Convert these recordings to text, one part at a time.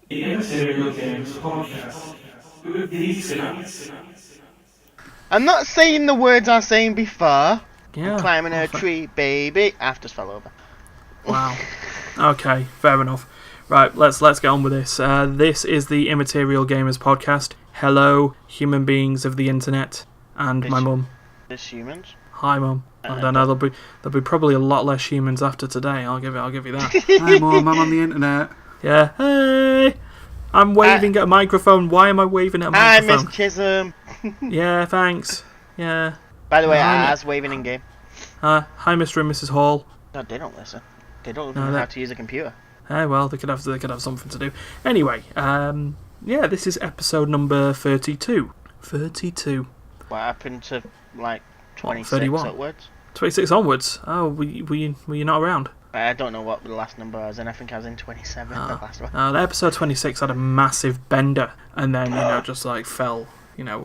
The Immaterial Games Podcast with these guys. I'm not saying the words I was saying before. Yeah. I'm climbing a tree, baby. I've just fell over. Wow. Okay, fair enough. Right, let's get on with this. This is the Immaterial Gamers Podcast. Hello, human beings of the internet, and my mum. Just humans. Hi, mum. I don't know. There'll be probably a lot less humans after today. I'll give you that. Hi, Mum. I'm on the internet. Yeah. Hey, I'm waving at a microphone. Why am I waving at a Hi, microphone? Miss Chisholm. Yeah, thanks. Yeah. By the way, Hi, I was waving in game. Hi, Mr. and Mrs. Hall. No, they don't listen. They don't know how to use a computer. Well, they could have something to do. Anyway, yeah, this is episode number 32. 32. What happened to like 26 31? upwards? 26 onwards. Oh, were you not around? I don't know what the last number was, and I think I was in 27. The last one. The episode 26 had a massive bender, and then just like fell.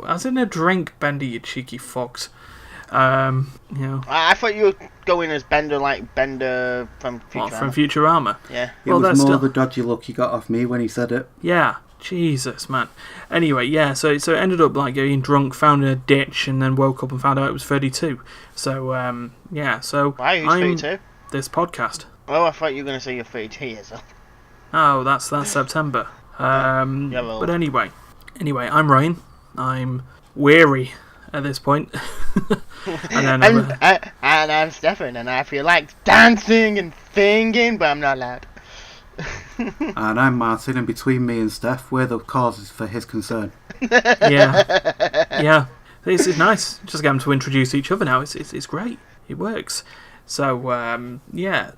As in a drink bender, you cheeky fucks. I thought you were going as Bender, like Bender from Futurama. What, from Futurama? Yeah. It was more the dodgy look you got off me when he said it. Yeah. Jesus, man. Anyway, yeah, so it ended up like getting drunk, found in a ditch, and then woke up and found out it was 32. So, yeah, so... Why are you 32? This podcast. Oh, I thought you were going to say you're 32 years old. Oh, that's September. But anyway, I'm Ryan. I'm weary at this point. And I'm Stefan, and I feel like dancing and singing, but I'm not allowed. And I'm Martin, and between me and Steph, we're the causes for his concern. Yeah. This is nice. Just get them to introduce each other now. It's great. It works. So yeah,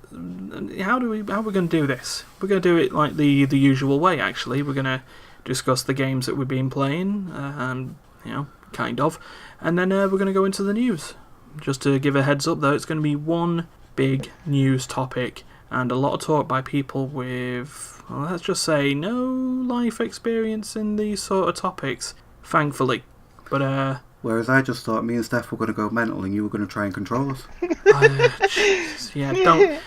how are we going to do this? We're going to do it like the usual way. Actually, we're going to discuss the games that we've been playing, kind of, and then we're going to go into the news. Just to give a heads up, though, it's going to be one big news topic. And a lot of talk by people with, well, let's just say, no life experience in these sort of topics, thankfully. But whereas I just thought me and Steph were going to go mental and you were going to try and control us. Jesus, yeah, don't.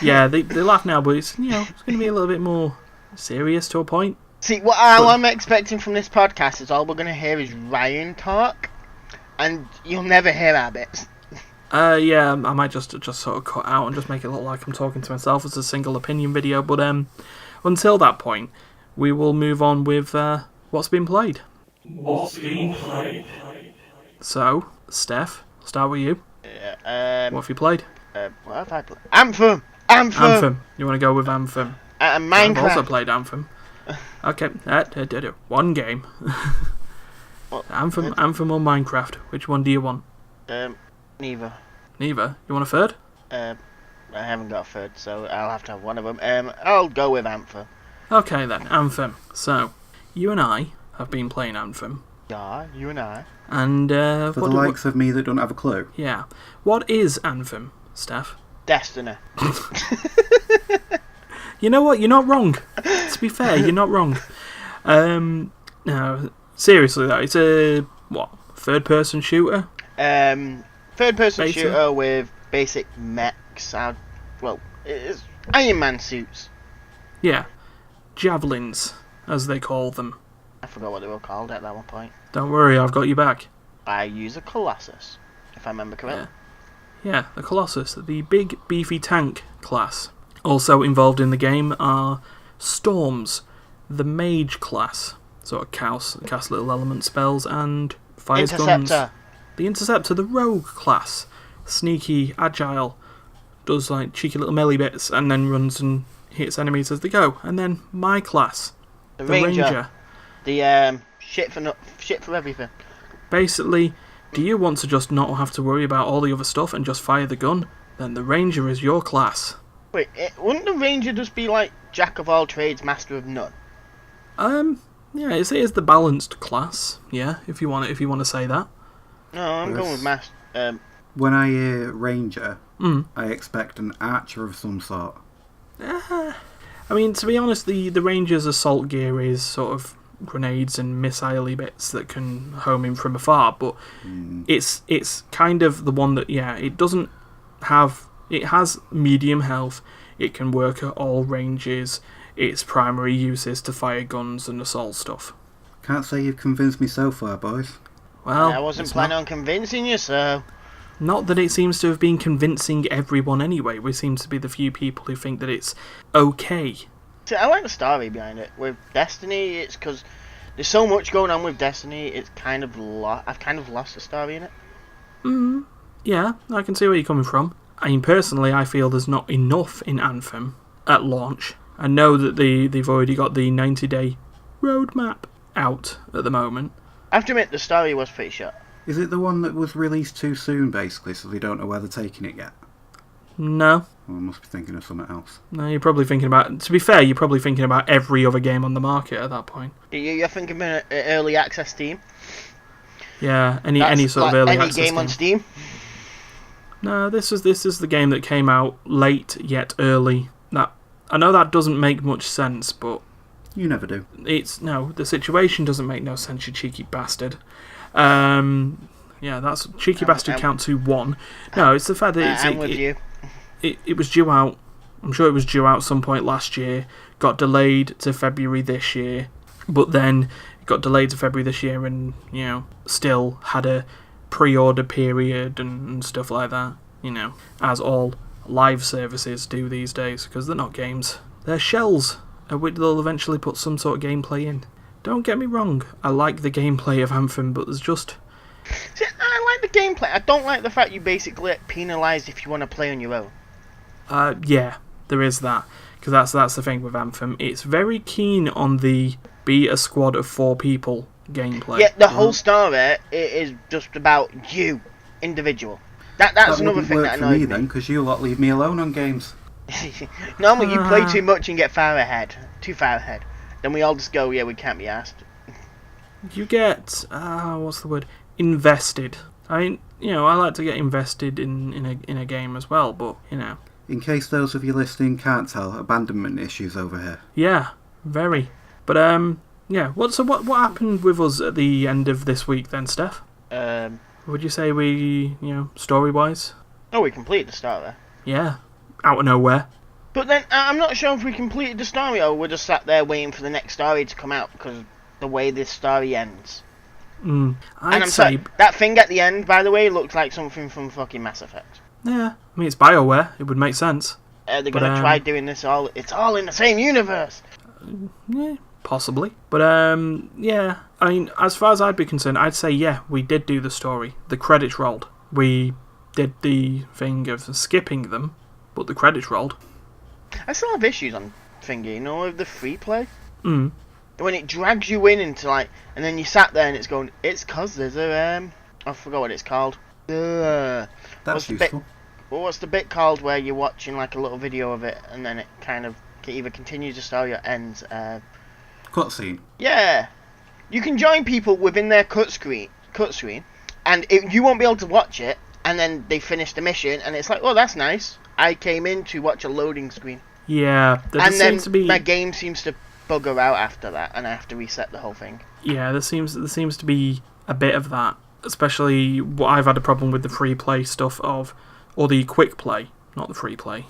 Yeah, they laugh now, but it's going to be a little bit more serious to a point. See, what I'm expecting from this podcast is all we're going to hear is Ryan talk, and you'll never hear our bits. Yeah, I might just sort of cut out and just make it look like I'm talking to myself as a single opinion video. But until that point, we will move on with what's been played. What's been played? So, Steph, start with you. What have you played? What have I played? Anthem. You want to go with Anthem? Minecraft. I've also played Anthem. Okay, one game. Anthem or Minecraft? Which one do you want? Neither. Neither? You want a third? I haven't got a third, so I'll have to have one of them. I'll go with Anthem. Okay then, Anthem. So, you and I have been playing Anthem. Yeah, you and I. And, For the likes of me that don't have a clue. Yeah. What is Anthem, Steph? Destiny. You know what? You're not wrong. To be fair, you're not wrong. No, seriously though, it's a, third-person shooter? Third-person shooter with basic mechs. It's Iron Man suits. Yeah. Javelins, as they call them. I forgot what they were called at that one point. Don't worry, I've got you back. I use a Colossus, if I remember correctly. Yeah, the Colossus, the big, beefy tank class. Also involved in the game are Storms, the mage class. Sort of cast little element spells, and fires guns. The Interceptor, the rogue class. Sneaky, agile, does like cheeky little melee bits, and then runs and hits enemies as they go. And then my class, the Ranger. The shit for everything. Basically, do you want to just not have to worry about all the other stuff and just fire the gun? Then the Ranger is your class. Wait, wouldn't the Ranger just be like Jack of all trades, master of none? Yeah, it is the balanced class. Yeah, if you want to say that. No, I'm going with master. When I hear Ranger, I expect an archer of some sort. I mean, to be honest, the Ranger's assault gear is sort of grenades and missile-y bits that can home in from afar, but it's kind of the one that, it has medium health, it can work at all ranges, its primary use is to fire guns and assault stuff. Can't say you've convinced me so far, boys. Well, I wasn't it's planning on convincing you, so... Not that it seems to have been convincing everyone anyway. We seem to be the few people who think that it's okay. See, I like the story behind it. With Destiny, it's because there's so much going on with Destiny, it's kind of I've kind of lost the story in it. Yeah, I can see where you're coming from. I mean, personally, I feel there's not enough in Anthem at launch. I know that they've already got the 90-day roadmap out at the moment. I have to admit, the story was pretty short. Is it the one that was released too soon, basically, so they don't know where they're taking it yet? No. Well, I must be thinking of something else. No, you're probably thinking about... To be fair, you're probably thinking about every other game on the market at that point. You're thinking of an early access Steam? Yeah, any sort of early access game on Steam? No, this is the game that came out late yet early. That I know that doesn't make much sense, but... You never do. The situation doesn't make no sense, you cheeky bastard. Yeah, that's cheeky bastard count to 1. No, it's the fact that I'm with you. It was due out. I'm sure it was due out some point last year. Got delayed to February this year, but then it got delayed to February this year, and still had a pre-order period and stuff like that. As all live services do these days, because they're not games. They're shells, which they'll eventually put some sort of gameplay in. Don't get me wrong, I like the gameplay of Anthem, but there's just... See, I like the gameplay. I don't like the fact you basically get penalised if you want to play on your own. Yeah, there is that. Because that's the thing with Anthem. It's very keen on the be a squad of 4 people gameplay. Yeah, the whole story it is just about you, individual. That's another thing that annoys me. Then, because you lot leave me alone on games. Normally you play too much and get too far ahead. Then we all just go, yeah, we can't be asked. You get, what's the word? Invested. I mean, I like to get invested in a game as well, but, In case those of you listening can't tell, abandonment issues over here. Yeah, very. But, yeah, what happened with us at the end of this week then, Steph? Would you say we, story-wise? Oh, we completed the story. Yeah, out of nowhere. But then, I'm not sure if we completed the story or we're just sat there waiting for the next story to come out because the way this story ends. I'd say... Sorry, that thing at the end, by the way, looked like something from fucking Mass Effect. Yeah, I mean, it's BioWare. It would make sense. They're going to try doing this all... It's all in the same universe! Yeah, possibly. But, yeah. I mean, as far as I'd be concerned, I'd say, yeah, we did do the story. The credits rolled. We did the thing of skipping them, but the credits rolled. I still have issues on Thingy, with the free play. When it drags you into, and then you sat there and it's going, it's cause there's a, I forgot what it's called. That's useful. What's the bit called where you're watching, a little video of it, and then it kind of either continues the story or ends? Cutscene. Yeah. You can join people within their cut screen, and you won't be able to watch it, and then they finish the mission, and it's like, oh, that's nice. I came in to watch a loading screen. Yeah, and then my game seems to bugger out after that, and I have to reset the whole thing. Yeah, there seems to be a bit of that, especially what I've had a problem with the free play stuff or the quick play, not the free play,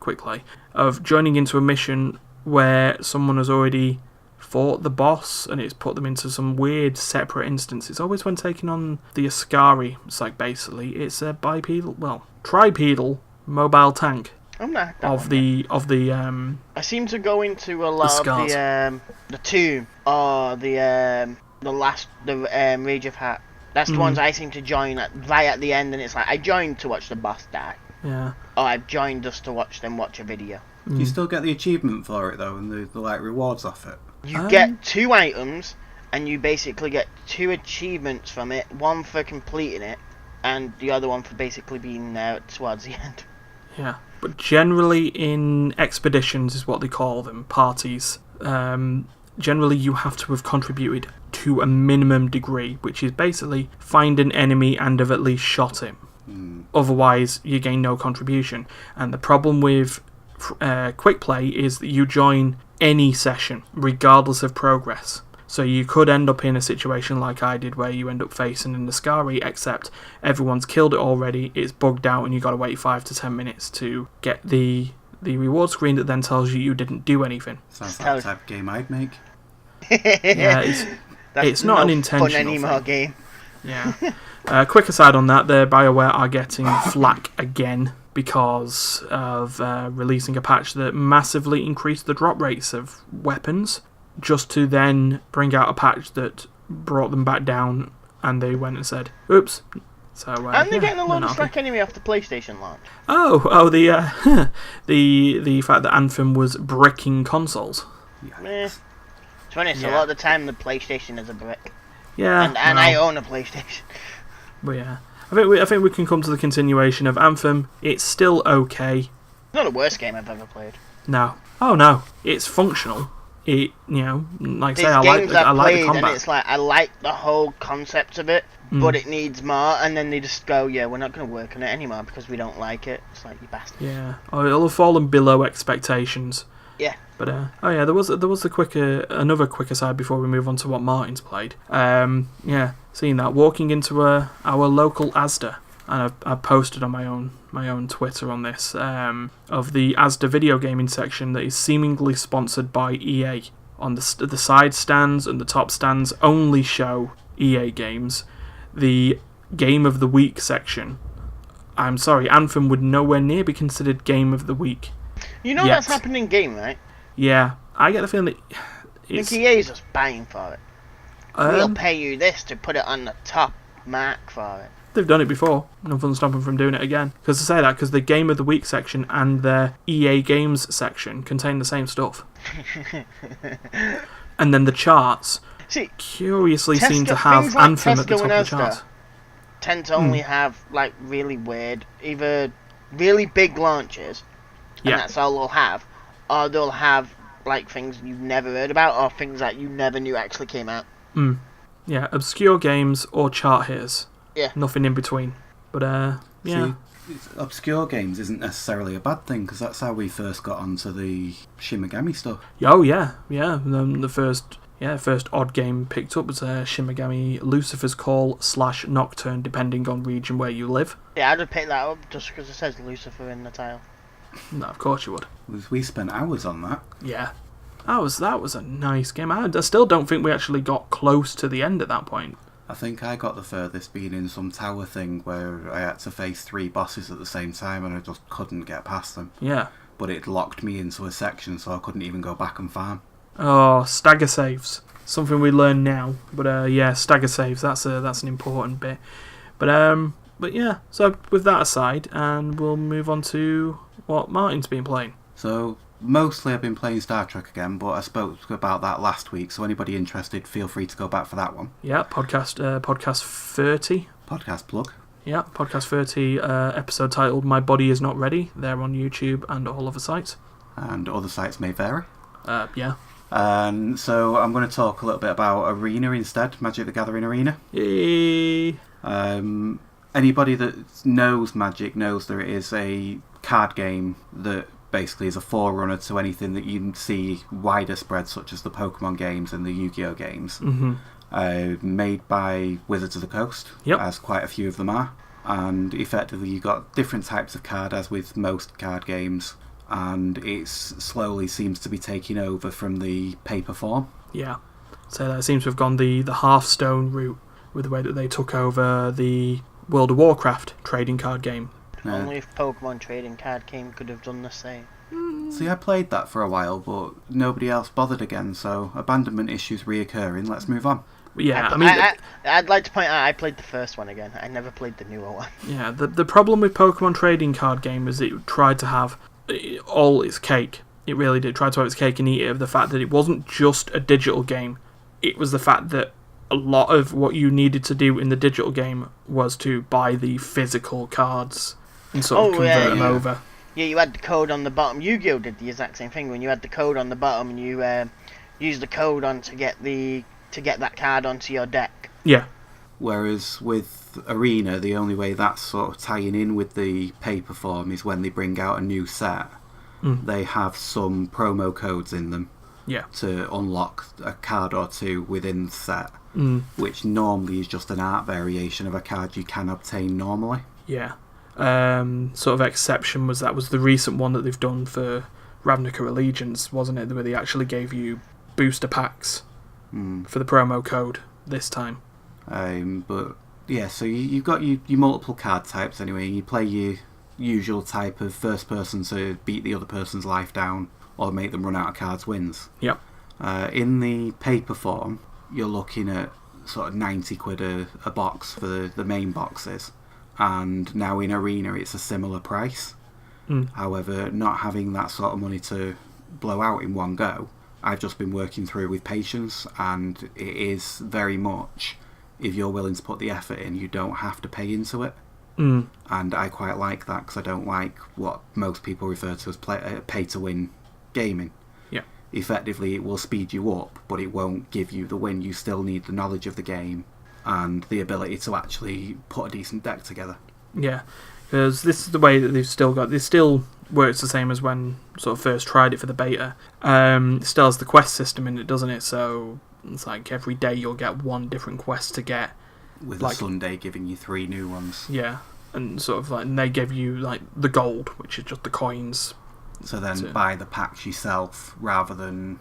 quick play, of joining into a mission where someone has already fought the boss and it's put them into some weird separate instance. It's always when taking on the Ascari. It's basically it's a tripedal mobile tank of the I seem to go into a lot of the Tomb or the Rage of Hat. That's the ones I seem to join right at the end, and it's like I joined to watch the boss die. Yeah. Or I've joined just to watch them watch a video. Do you still get the achievement for it though, and the rewards off it? You get 2 items, and you basically get 2 achievements from it. One for completing it, and the other one for basically being there towards the end. Yeah, but generally in expeditions is what they call them, parties. Generally you have to have contributed to a minimum degree, which is basically find an enemy and have at least shot him. Otherwise you gain no contribution. And the problem with quick play is that you join any session regardless of progress. So you could end up in a situation like I did where you end up facing an Ascari, except everyone's killed it already, it's bugged out, and you've got to wait 5 to 10 minutes to get the the reward screen that then tells you didn't do anything. Sounds like the type of game I'd make. Yeah, it's not an intentional fun anymore thing. game. Yeah. Quick aside on that, the BioWare are getting flack again because of releasing a patch that massively increased the drop rates of weapons, just to then bring out a patch that brought them back down, and they went and said, "Oops." So and they're getting a lot of slack anyway off the PlayStation launch. Oh, the the fact that Anthem was bricking consoles. To be honest, a lot of the time the PlayStation is a brick. Yeah, and I own a PlayStation. But yeah, I think we can come to the continuation of Anthem. It's still okay. It's not the worst game I've ever played. No, oh no, it's functional. It, like I say, I like the combat. And it's like, I like the whole concept of it, but it needs more. And then they just go, yeah, we're not going to work on it anymore because we don't like it. It's like, you bastard. Yeah, it'll have fallen below expectations. Yeah. But there was another quick aside before we move on to what Martin's played. Seeing that, walking into our local Asda, and I posted on my own Twitter on this, of the Asda video gaming section that is seemingly sponsored by EA. On the side stands and the top stands only show EA games. The Game of the Week section, I'm sorry, Anthem would nowhere near be considered Game of the Week. You know that's happening in game, right? Yeah, I get the feeling that I think EA's just buying for it. We'll pay you this to put it on the top mark for it. They've done it before. Nothing stopping them from doing it again. Because to say that, because the Game of the Week section and the EA Games section contain the same stuff. And then the charts curiously seem to have Anthem at the top of the charts. Tend to only have like really weird, either really big launches, and that's all they'll have, or they'll have like things you've never heard about, or things that you never knew actually came out. Yeah, obscure games or chart hitters. Yeah. Nothing in between. But yeah. See, obscure games isn't necessarily a bad thing, because that's how we first got onto the Shin Megami stuff. Oh yeah. The first odd game picked up was Shin Megami Lucifer's Call / Nocturne, depending on region where you live. Yeah, I'd have picked that up just because it says Lucifer in the title. No, of course you would. We spent hours on that. Yeah. That was a nice game. I still don't think we actually got close to the end at that point. I think I got the furthest being in some tower thing where I had to face 3 bosses at the same time and I just couldn't get past them. Yeah. But it locked me into a section so I couldn't even go back and farm. Oh, stagger saves. Something we learn now. But yeah, stagger saves, that's an important bit. But yeah, so with that aside, and we'll move on to what Martin's been playing. So mostly I've been playing Star Trek again, but I spoke about that last week, so anybody interested, feel free to go back for that one. Yeah, podcast 30. Podcast plug. Yeah, podcast 30, episode titled My Body Is Not Ready. They're on YouTube and all other sites. And other sites may vary. Yeah. And so I'm going to talk a little bit about Arena instead, Magic the Gathering Arena. Yay! Anybody that knows Magic knows there is a card game that basically is a forerunner to anything that you see wider spread, such as the Pokemon games and the Yu-Gi-Oh games. Made by Wizards of the Coast, as quite a few of them are. And effectively you've got different types of card, as with most card games, and it slowly seems to be taking over from the paper form. Yeah. So that seems to have gone the Hearthstone route with the way that they took over the World of Warcraft trading card game. Only if Pokemon trading card game could have done the same. See, I played that for a while, but nobody else bothered again, so abandonment issues reoccurring. Let's move on. Yeah, I'd like to point out I played the first one again. I never played the newer one. Yeah, the problem with Pokemon trading card game is it tried to have all its cake. It really did try to have its cake and eat it, of the fact that it wasn't just a digital game. It was the fact that a lot of what you needed to do in the digital game was to buy the physical cards and sort of convert them over. Yeah, you had the code on the bottom. Yu-Gi-Oh did the exact same thing. When you had the code on the bottom, and you used the code on to get that card onto your deck. Yeah. Whereas with Arena, the only way that's sort of tying in with the paper form is when they bring out a new set. They have some promo codes in them. Yeah. To unlock a card or two within the set, which normally is just an art variation of a card you can obtain normally. Yeah. sort of exception was the recent one that they've done for Ravnica Allegiance, wasn't it? Where they actually gave you booster packs for the promo code this time. But yeah, so you've got your multiple card types anyway. You play your usual type of first person to beat the other person's life down or make them run out of cards wins. Yep. In the paper form, you're looking at sort of 90 quid a box for the main boxes, and now in Arena it's a similar price. However, not having that sort of money to blow out in one go, I've just been working through with patience, and it is very much, if you're willing to put the effort in, you don't have to pay into it. And I quite like that, because I don't like what most people refer to as pay to win gaming. Yeah. Effectively, it will speed you up, but it won't give you the win. You still need the knowledge of the game and the ability to actually put a decent deck together. Yeah, because this is the way that they've still got. This still works the same as when sort of first tried it for the beta. It still has the quest system in it, doesn't it? So it's like every day you'll get one different quest to get. With like, a Sunday giving you 3 new ones. Yeah, and sort of like, and they give you like the gold, which is just the coins. So then buy the packs yourself rather than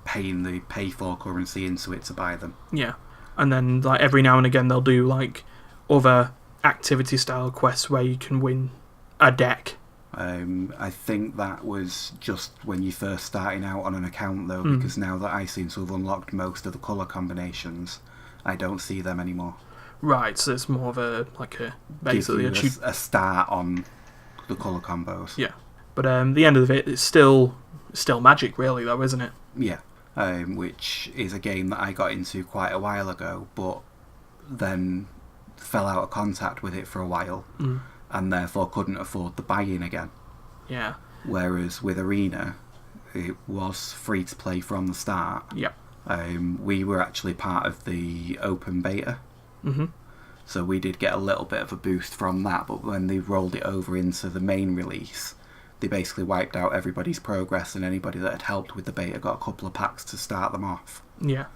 paying the pay for currency into it to buy them. Yeah, and then like every now and again they'll do like other activity style quests where you can win a deck. I think that was just when you're first starting out on an account though, because now that I seem to have unlocked most of the colour combinations, I don't see them anymore. Right, so it's more of a basically a start on the colour combos. Yeah, but the end of it, it's still Magic, really, though, isn't it? Yeah, which is a game that I got into quite a while ago, but then fell out of contact with it for a while, and therefore couldn't afford the buy-in again. Yeah. Whereas with Arena, it was free to play from the start. Yep. We were actually part of the open beta, so we did get a little bit of a boost from that, but when they rolled it over into the main release, they basically wiped out everybody's progress, and anybody that had helped with the beta got a couple of packs to start them off. Yeah.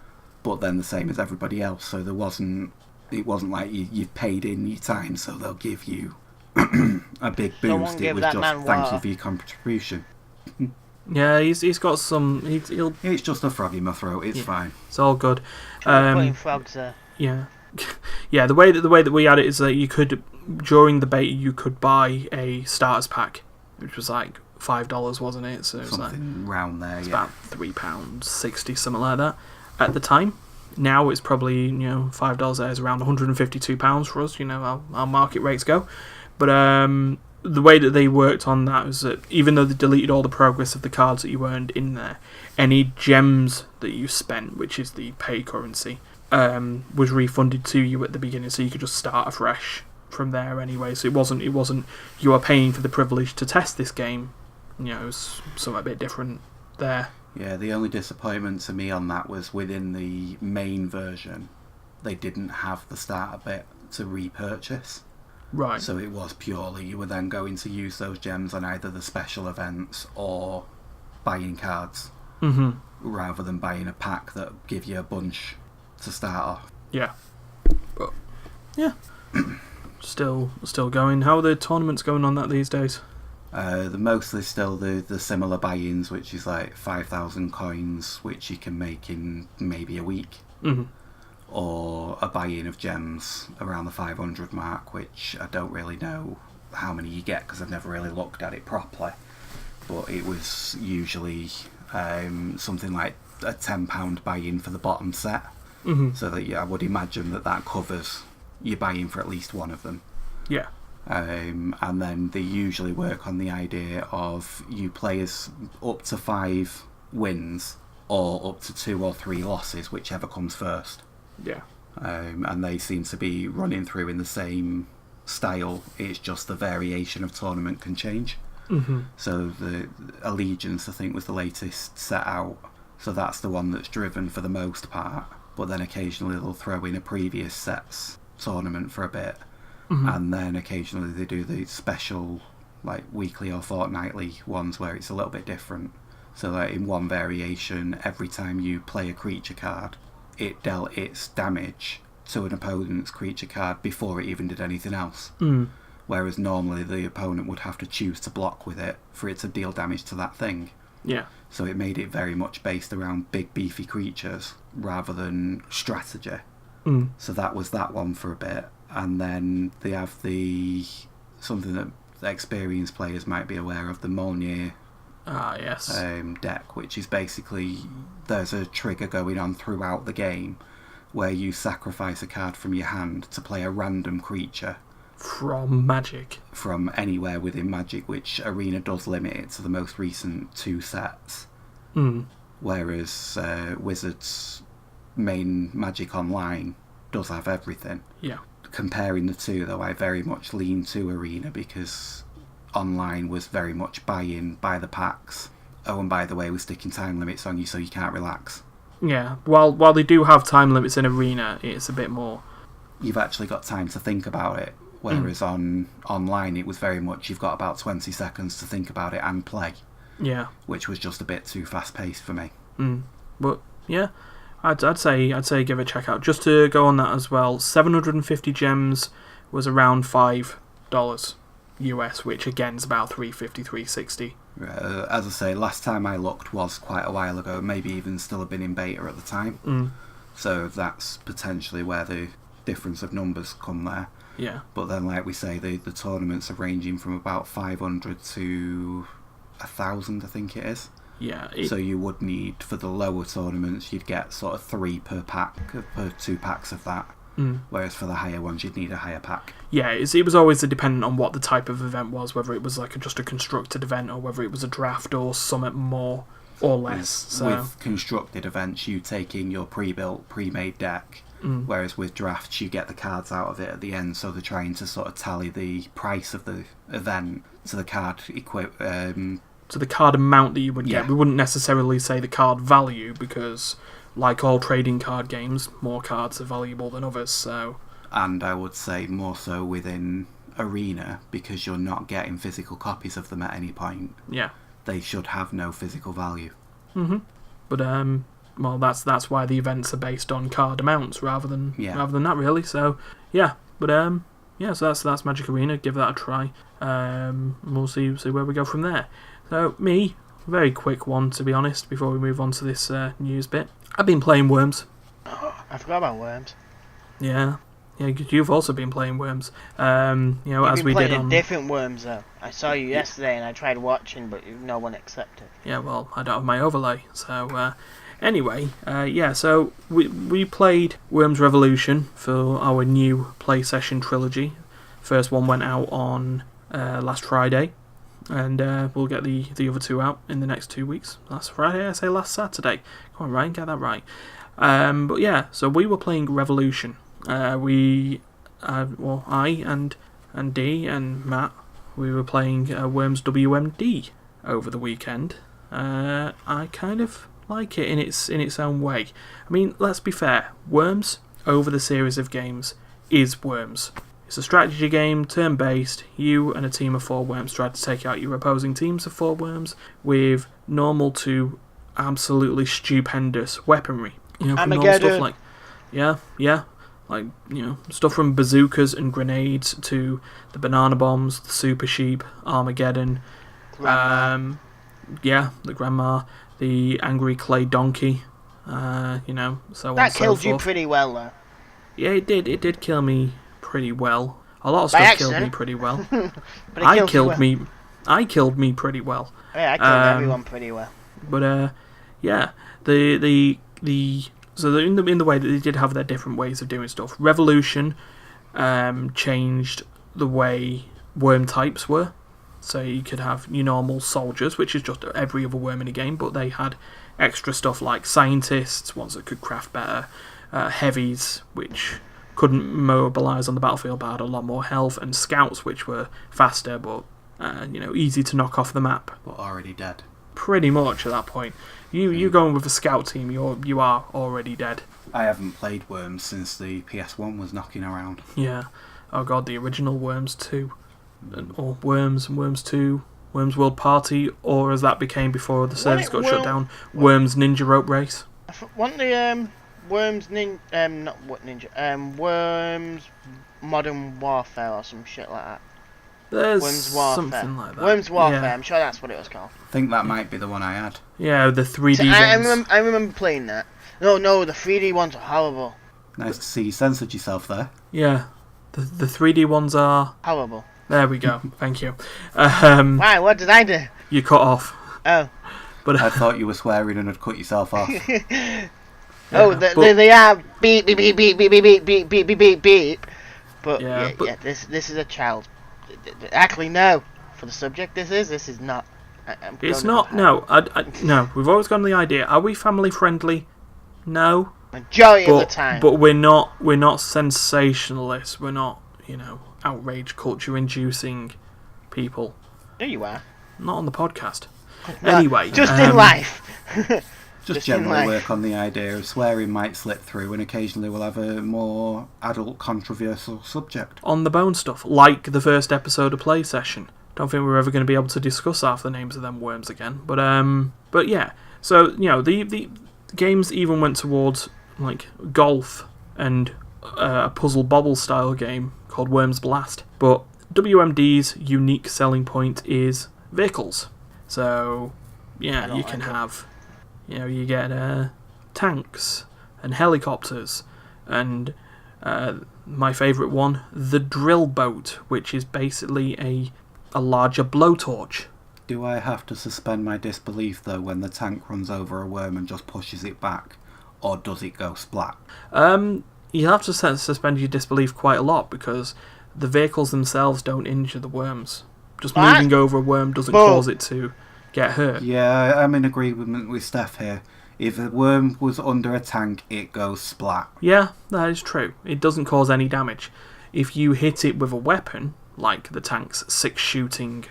But then the same as everybody else, so it wasn't like you've paid in your time, so they'll give you a big boost. It was just thank you for your contribution. Yeah, he's got some. He'll. It's just a frog in my throat. It's fine. It's all good. Putting frogs there. Yeah, yeah. The way that we had it is that you could, during the beta, you could buy a starters pack, which was like $5, wasn't it? So it was something like round there. It's about £3.60, something like that, at the time. Now it's probably $5 there is around £152 for us. How our market rates go, but the way that they worked on that was that even though they deleted all the progress of the cards that you earned in there, any gems that you spent, which is the pay currency, was refunded to you at the beginning, so you could just start afresh from there anyway. So it wasn't you are paying for the privilege to test this game. It was something a bit different there. Yeah, the only disappointment to me on that was within the main version, they didn't have the starter bit to repurchase. Right. So it was purely you were then going to use those gems on either the special events or buying cards, rather than buying a pack that give you a bunch to start off. Yeah. But yeah, still going. How are the tournaments going on that these days? Mostly still the similar buy-ins, which is like 5,000 coins, which you can make in maybe a week. Or a buy-in of gems around the 500 mark, which I don't really know how many you get because I've never really looked at it properly. But it was usually something like a £10 buy-in for the bottom set. So that I would imagine that covers you buy-in for at least one of them. Yeah. And then they usually work on the idea of you play as up to 5 wins or up to 2 or 3 losses, whichever comes first. Yeah. And they seem to be running through in the same style. It's just the variation of tournament can change. So the Allegiance, I think, was the latest set out. So that's the one that's driven for the most part. But then occasionally they'll throw in a previous set's tournament for a bit. And then occasionally they do the special, like weekly or fortnightly ones where it's a little bit different. So that in one variation, every time you play a creature card, it dealt its damage to an opponent's creature card before it even did anything else. whereas normally the opponent would have to choose to block with it for it to deal damage to that thing. Yeah. So it made it very much based around big beefy creatures rather than strategy. So that was that one for a bit. And then they have something that the experienced players might be aware of, the Molnir deck, which is basically there's a trigger going on throughout the game where you sacrifice a card from your hand to play a random creature from Magic, from anywhere within Magic, which Arena does limit it to the most recent 2 sets, whereas Wizards main Magic Online does have everything. Yeah. Comparing the two, though, I very much lean to Arena because online was very much buy the packs. Oh, and by the way, we're sticking time limits on you so you can't relax. Yeah, while they do have time limits in Arena, it's a bit more... You've actually got time to think about it, whereas online it was very much you've got about 20 seconds to think about it and play. Yeah. Which was just a bit too fast-paced for me. But, yeah, I'd say give it a check out. Just to go on that as well, 750 gems was around $5 US, which again is about $350, $360. As I say, last time I looked was quite a while ago, maybe even still have been in beta at the time. So that's potentially where the difference of numbers come there. Yeah. But then, like we say, the tournaments are ranging from about 500 to 1,000, I think it is. Yeah. So you would need, for the lower tournaments, you'd get sort of 3 per pack, per 2 packs of that. Whereas for the higher ones, you'd need a higher pack. Yeah, it was always dependent on what the type of event was, whether it was like just a constructed event or whether it was a draft or something more or less. With constructed events, you take in your pre-built, pre-made deck, whereas with drafts, you get the cards out of it at the end, so they're trying to sort of tally the price of the event to the card to the card amount that you would get. We wouldn't necessarily say the card value because, like all trading card games, more cards are valuable than others. So, and I would say more so within Arena because you're not getting physical copies of them at any point. Yeah, they should have no physical value. But well, that's why the events are based on card amounts rather than that really. So yeah, but so that's Magic Arena. Give that a try. We'll see where we go from there. So me, very quick one to be honest. Before we move on to this news bit, I've been playing Worms. Oh, I forgot about Worms. Yeah, you've also been playing Worms. You've as we did on different Worms though. I saw you yesterday and I tried watching, but no one accepted. Yeah, well, I don't have my overlay, so. Anyway, so we played Worms Revolution for our new play session trilogy. First one went out on last Friday, and we'll get the other 2 out in the next 2 weeks. Last Friday, I say last Saturday. Come on, Ryan, get that right. But yeah, so we were playing Revolution. I and D and Matt, we were playing Worms WMD over the weekend. I kind of like it in its own way. I mean, let's be fair. Worms, over the series of games, is Worms. It's a strategy game, turn-based. You and a team of 4 worms try to take out your opposing teams of 4 worms with normal to absolutely stupendous weaponry. From normal stuff like, stuff from bazookas and grenades to the banana bombs, the super sheep, Armageddon, the grandma, the angry clay donkey, so on and so forth. That killed you pretty well, though. Yeah, it did. It did kill me pretty well. A lot of stuff killed me pretty well. I killed me pretty well. Yeah, I killed everyone pretty well. But in the way that they did have their different ways of doing stuff. Revolution changed the way worm types were. So you could have your normal soldiers, which is just every other worm in a game, but they had extra stuff like scientists, ones that could craft better, heavies, which couldn't mobilise on the battlefield but had a lot more health, and scouts, which were faster but easy to knock off the map. But already dead. Pretty much at that point. You going with a scout team, you are already dead. I haven't played Worms since the PS1 was knocking around. Yeah. Oh god, the original Worms 2. Or Worms and Worms 2, Worms World Party, or as that became before the servers got shut down, Worms Ninja Rope Race. Wasn't the Worms Worms Modern Warfare or some shit like that? There's Worms Warfare. something like that. Worms Warfare, Yeah. I'm sure that's what it was called. I think that might be the one I had. Yeah, the 3D So ones. I remember playing that. No, the 3D ones are horrible. Nice to see you censored yourself there. Yeah, the 3D ones are... Horrible. There we go, thank you. Why, what did I do? You cut off. Oh. But I thought you were swearing and had cut yourself off. They are beep beep beep beep beep beep beep beep beep beep beep. But Yeah, yeah, this is a child. Actually, no. For the subject, this is not. it's not. No, no. We've always gone the idea. Are we family friendly? No. Majority of the time. But we're not. We're not sensationalists. We're not. Outrage culture inducing people. There you are. Not on the podcast. No, Anyway, just in life. Just in generally life. work on the idea of swearing might slip through, and occasionally we'll have a more adult, controversial subject. on the bone stuff, like the first episode of Play Session. Don't think we're ever going to be able to discuss half the names of them worms again. But yeah. So the games even went towards like golf and a puzzle bobble style game called Worms Blast. But WMD's unique selling point is vehicles. So yeah, you can have, you get tanks and helicopters and my favourite one, the drill boat, which is basically a larger blowtorch. Do I have to suspend my disbelief though when the tank runs over a worm and just pushes it back, or does it go splat? You have to suspend your disbelief quite a lot because the vehicles themselves don't injure the worms. Just What? moving over a worm doesn't Bull. cause it to get hurt. Yeah, I'm in agreement with Steph here. If a worm was under a tank, it goes splat. Yeah, that is true. It doesn't cause any damage. If you hit it with a weapon, like the tank's 6-shooting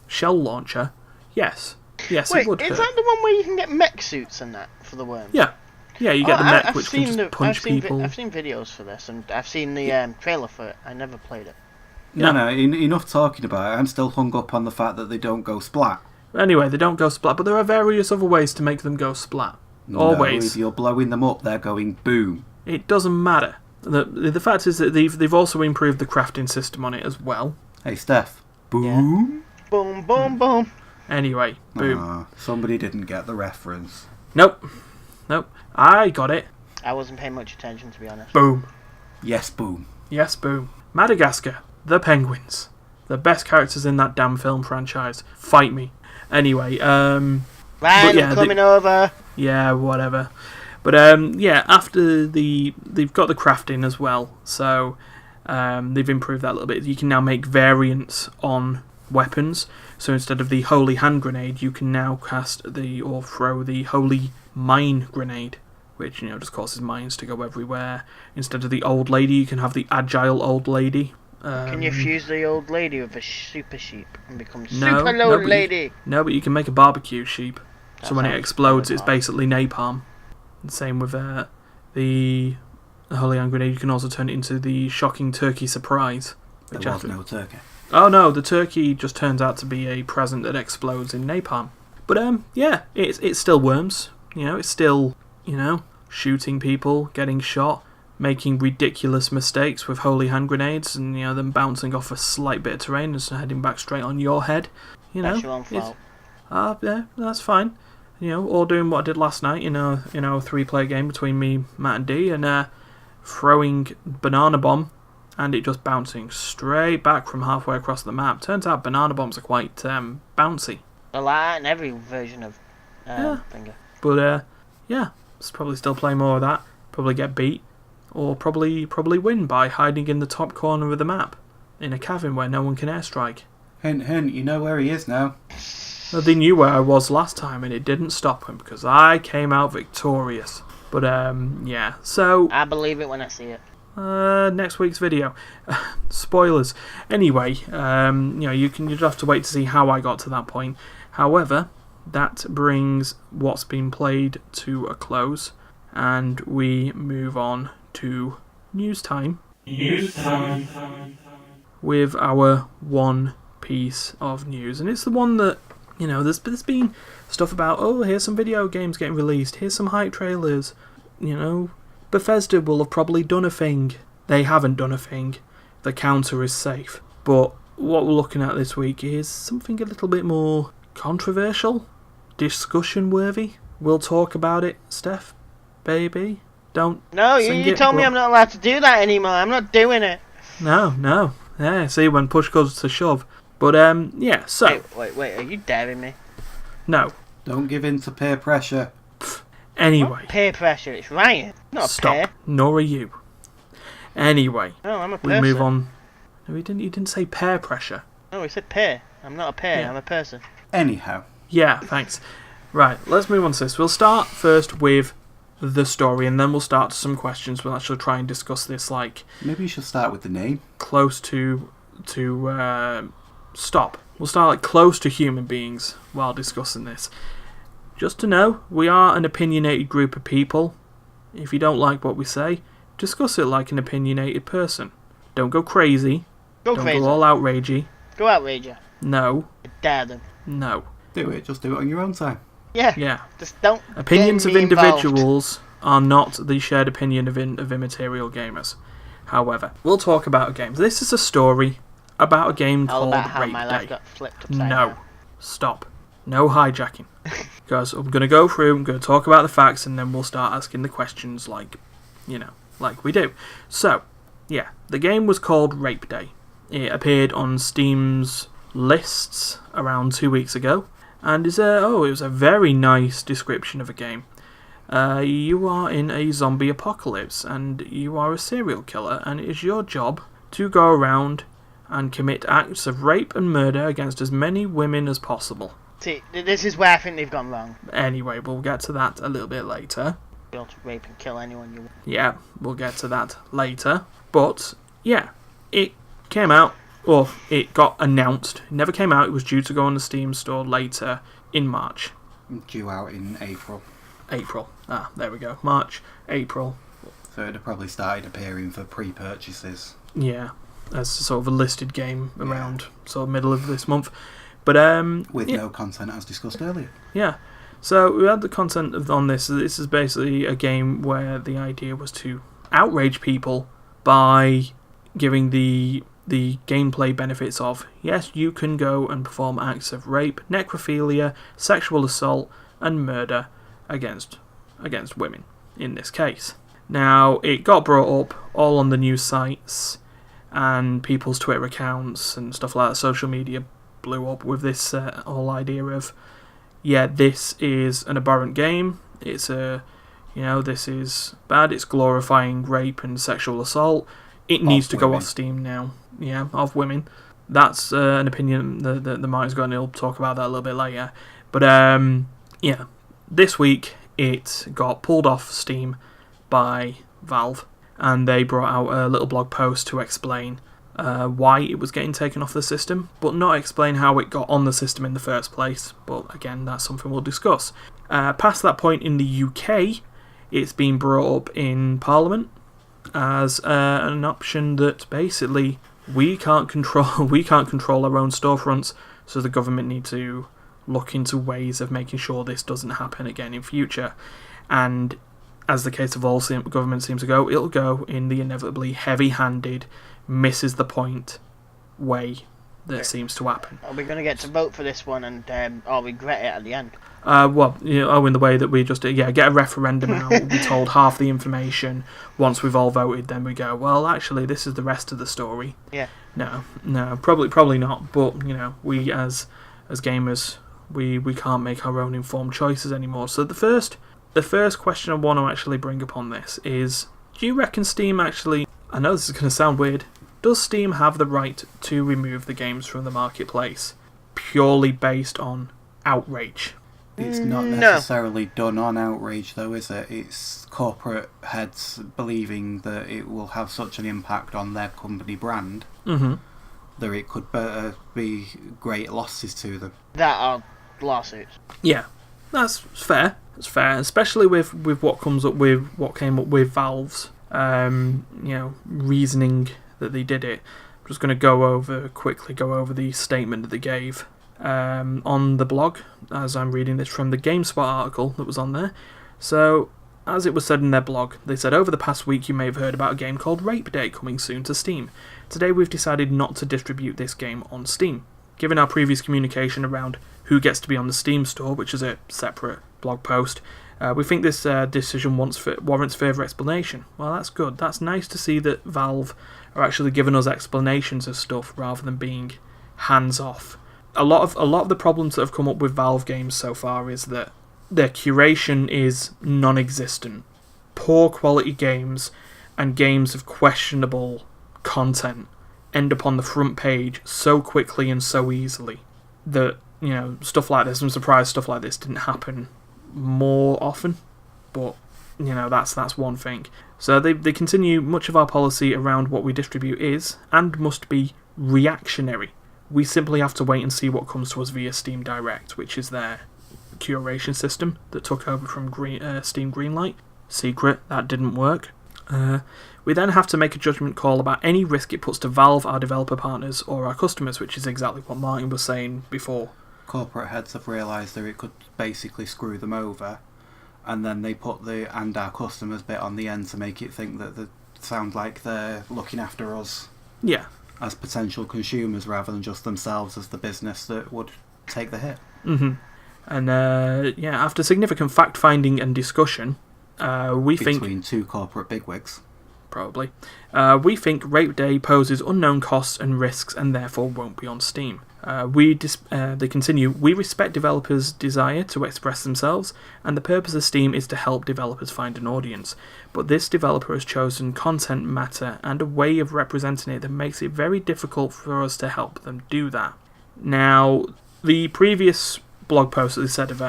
shell launcher, yes, Wait, it would is hurt. that the one where you can get mech suits and that for the worms? Yeah, you get the mech I've which can seen just punch people. I've seen videos for this, and I've seen the trailer for it. I never played it. No, enough talking about it. I'm still hung up on the fact that they don't go splat. Anyway, they don't go splat, but there are various other ways to make them go splat. Always. No, if you're blowing them up, they're going boom. It doesn't matter. The fact is that they've also improved the crafting system on it as well. Hey, Steph. Boom? Boom, boom, boom. Anyway, boom. Somebody didn't get the reference. Nope. I got it. I wasn't paying much attention, to be honest. Boom. Yes, boom. Yes, boom. Madagascar. The Penguins. The best characters in that damn film franchise. Fight me. Anyway, Ryan, yeah, I'm coming over. yeah, whatever. But yeah, after they've got the crafting as well, so they've improved that a little bit. You can now make variants on weapons. So instead of the holy hand grenade, you can now cast or throw the holy mine grenade, which just causes mines to go everywhere. Instead of the old lady, you can have the agile old lady. Can you fuse the old lady with a super sheep and become No, super no, old but lady? No, but you can make a barbecue sheep. That So when it sounds explodes, really it's hard. basically napalm. The same with the holy hand grenade. You can also turn it into the shocking turkey surprise. There Which was after- no turkey. Oh no, the turkey just turns out to be a present that explodes in napalm. But yeah, it's still worms. It's still shooting people, getting shot, making ridiculous mistakes with holy hand grenades, and them bouncing off a slight bit of terrain and heading back straight on your head. That's your own it's- fault. yeah, that's fine. Or doing what I did last night, a 3-player game between me, Matt, and D, and throwing banana bomb, and it just bouncing straight back from halfway across the map. Turns out banana bombs are quite bouncy. A lot in every version of finger. But yeah, probably still play more of that. Probably get beat, or probably win by hiding in the top corner of the map in a cavern where no one can airstrike. Hint, hint, you know where he is now. Well, they knew where I was last time, and it didn't stop them because I came out victorious. But yeah. So I believe it when I see it. next week's video, spoilers. Anyway, you just have to wait to see how I got to that point. However, that brings what's been played to a close, and we move on to news time News time. with our one piece of news, and it's the one that there's been stuff about. Oh, here's some video games getting released. Here's some hype trailers. Bethesda will have probably done a thing. They haven't done a thing. The counter is safe. But what we're looking at this week is something a little bit more controversial, discussion worthy. We'll talk about it, Steph, baby. Don't. No, you told me I'm not allowed to do that anymore. I'm not doing it. No. Yeah, see, when push comes to shove. But, yeah, so. Wait, are you daring me? No. Don't give in to peer pressure. Anyway. What peer pressure? It's Ryan, not a Stop. peer. Nor are you. Anyway. No, I'm a person. We move on. No, you didn't say peer pressure. No, he said peer. I'm not a peer, Yeah. I'm a person. Anyhow. Yeah, thanks. Right, let's move on to this. We'll start first with the story, and then we'll start to some questions. We'll actually try and discuss this, like, Maybe you should start with the name. close to stop. We'll start, like, close to human beings while discussing this. Just to know, we are an opinionated group of people. If you don't like what we say, discuss it like an opinionated person. Don't go crazy. Go Don't crazy. go all outragey. Go outrager. No. Dare them. No. Do it. Just do it on your own time. Yeah. Yeah. Just don't. Opinions get of me involved. individuals are not the shared opinion of immaterial gamers. However, we'll talk about a game. This is a story about a game All called about how Rape my Day. life got flipped upside No. down. Stop. No hijacking. Because I'm going to go through, I'm going to talk about the facts, and then we'll start asking the questions like we do. So, yeah, the game was called Rape Day. It appeared on Steam's lists around 2 weeks ago, and it was a very nice description of a game. You are in a zombie apocalypse, and you are a serial killer, and it is your job to go around and commit acts of rape and murder against as many women as possible. See, this is where I think they've gone wrong. Anyway, we'll get to that a little bit later. Be able to rape and kill anyone you want. Yeah, we'll get to that later. But, yeah, it came out, or it got announced. It never came out, it was due to go on the Steam store later in March. Due out in April. April. There we go. March, April. So it'd have probably started appearing for pre-purchases. Yeah, as sort of a listed game around sort of middle of this month. But with no content as discussed earlier. Yeah. So we had the content on this. This is basically a game where the idea was to outrage people by giving the gameplay benefits of, yes, you can go and perform acts of rape, necrophilia, sexual assault, and murder against women in this case. Now, it got brought up all on the news sites and people's Twitter accounts and stuff like that. Social media blew up with this whole idea of, this is an abhorrent game. It's this is bad. It's glorifying rape and sexual assault. It needs to go off Steam now. Yeah, of women. That's an opinion that Martin's got, and he'll talk about that a little bit later. But this week it got pulled off Steam by Valve, and they brought out a little blog post to explain why it was getting taken off the system, but not explain how it got on the system in the first place. But again, that's something we'll discuss. Past that point in the UK, it's been brought up in Parliament as an option that basically we can't control our own storefronts, so the government need to look into ways of making sure this doesn't happen again in future. And as the case of all governments seems to go, it'll go in the inevitably heavy-handed, misses the point way that seems to happen. Are we going to get to vote for this one and I'll regret it at the end? In the way that we just get a referendum out, we'll be told half the information. Once we've all voted, then we go, well, actually, this is the rest of the story. Yeah. No, probably not. But we as gamers, we can't make our own informed choices anymore. So the first question I want to actually bring up on this is, do you reckon Steam actually, I know this is going to sound weird, does Steam have the right to remove the games from the marketplace purely based on outrage? It's not necessarily done on outrage, though, is it? It's corporate heads believing that it will have such an impact on their company brand that it could be great losses to them. That are lawsuits. Yeah, that's fair. That's fair, especially with what came up with Valve's reasoning that they did it. I'm just going to quickly go over the statement that they gave on the blog, as I'm reading this from the GameSpot article that was on there. So, as it was said in their blog, they said, over the past week you may have heard about a game called Rape Day coming soon to Steam. Today we've decided not to distribute this game on Steam. Given our previous communication around who gets to be on the Steam store, which is a separate blog post, we think this decision warrants further explanation. Well, that's good. That's nice to see that Valve are actually giving us explanations of stuff rather than being hands-off. A lot of the problems that have come up with Valve games so far is that their curation is non-existent. Poor quality games and games of questionable content end up on the front page so quickly and so easily that, stuff like this, I'm surprised stuff like this didn't happen more often, but that's one thing. So they continue, much of our policy around what we distribute is and must be reactionary. We simply have to wait and see what comes to us via Steam Direct, which is their curation system that took over from Steam Greenlight. Secret, that didn't work. We then have to make a judgment call about any risk it puts to Valve, our developer partners, or our customers, which is exactly what Martin was saying before. Corporate heads have realised that it could basically screw them over, and then they put the "and our customers" bit on the end to make it think that they sound like they're looking after us as potential consumers rather than just themselves as the business that would take the hit. Mm-hmm. And after significant fact-finding and discussion, we think... Between two corporate bigwigs. Probably. We think Rape Day poses unknown costs and risks and therefore won't be on Steam. They continue, we respect developers' desire to express themselves, and the purpose of Steam is to help developers find an audience. But this developer has chosen content matter and a way of representing it that makes it very difficult for us to help them do that. Now, the previous blog post that they said of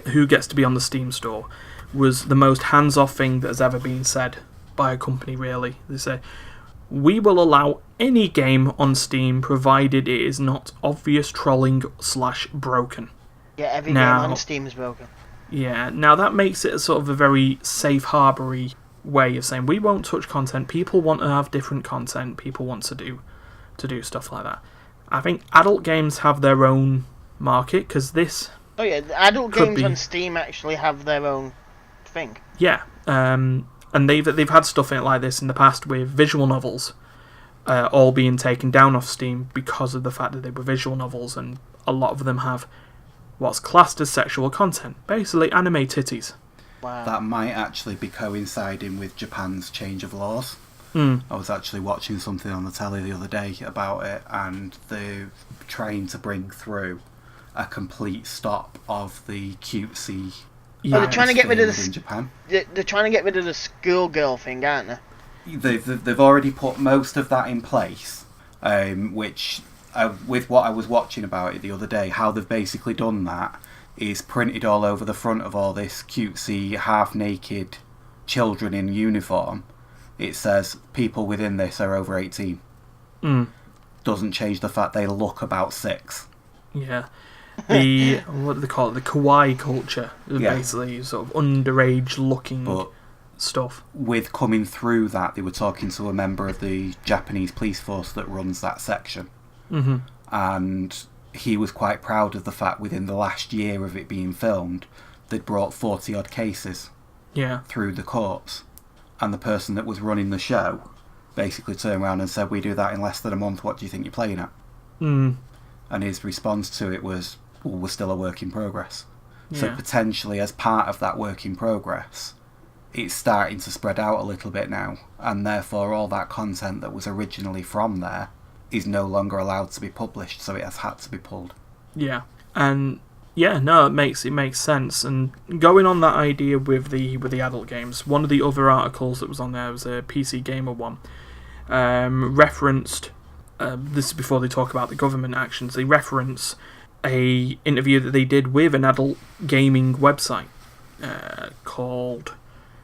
who gets to be on the Steam store was the most hands-off thing that has ever been said by a company, really. They say, we will allow any game on Steam provided it is not obvious trolling / broken. Yeah, every game on Steam is broken. Yeah, now that makes it a sort of a very safe harbour-y way of saying we won't touch content. People want to have different content. People want to do stuff like that. I think adult games have their own market, because this... Oh yeah, the adult games on Steam actually have their own thing. Yeah, and they've had stuff in it like this in the past with visual novels all being taken down off Steam because of the fact that they were visual novels, and a lot of them have what's classed as sexual content, basically anime titties. Wow. That might actually be coinciding with Japan's change of laws. I was actually watching something on the telly the other day about it, and they're trying to bring through a complete stop of the cutesy. Yeah. Oh, they're trying to get rid of in Japan. They're trying to get rid of the schoolgirl thing, aren't they? They've already put most of that in place, which with what I was watching about it the other day, how they've basically done that is printed all over the front of all this cutesy half-naked children in uniform. It says people within this are over 18. Doesn't change the fact they look about 6. Yeah. What do they call it? The kawaii culture. Basically sort of underage looking stuff. With coming through that, they were talking to a member of the Japanese police force that runs that section. Mm-hmm. And he was quite proud of the fact within the last year of it being filmed, they'd brought 40 odd cases through the courts. And the person that was running the show basically turned around and said, we do that in less than a month, what do you think you're playing at? And his response to it was, well, we're still a work in progress. So potentially as part of that work in progress, it's starting to spread out a little bit now, and therefore all that content that was originally from there is no longer allowed to be published, so it has had to be pulled. Yeah. And it makes sense. And going on that idea with the adult games, one of the other articles that was on there was a PC Gamer one, referenced, this is before they talk about the government actions, they reference a interview that they did with an adult gaming website called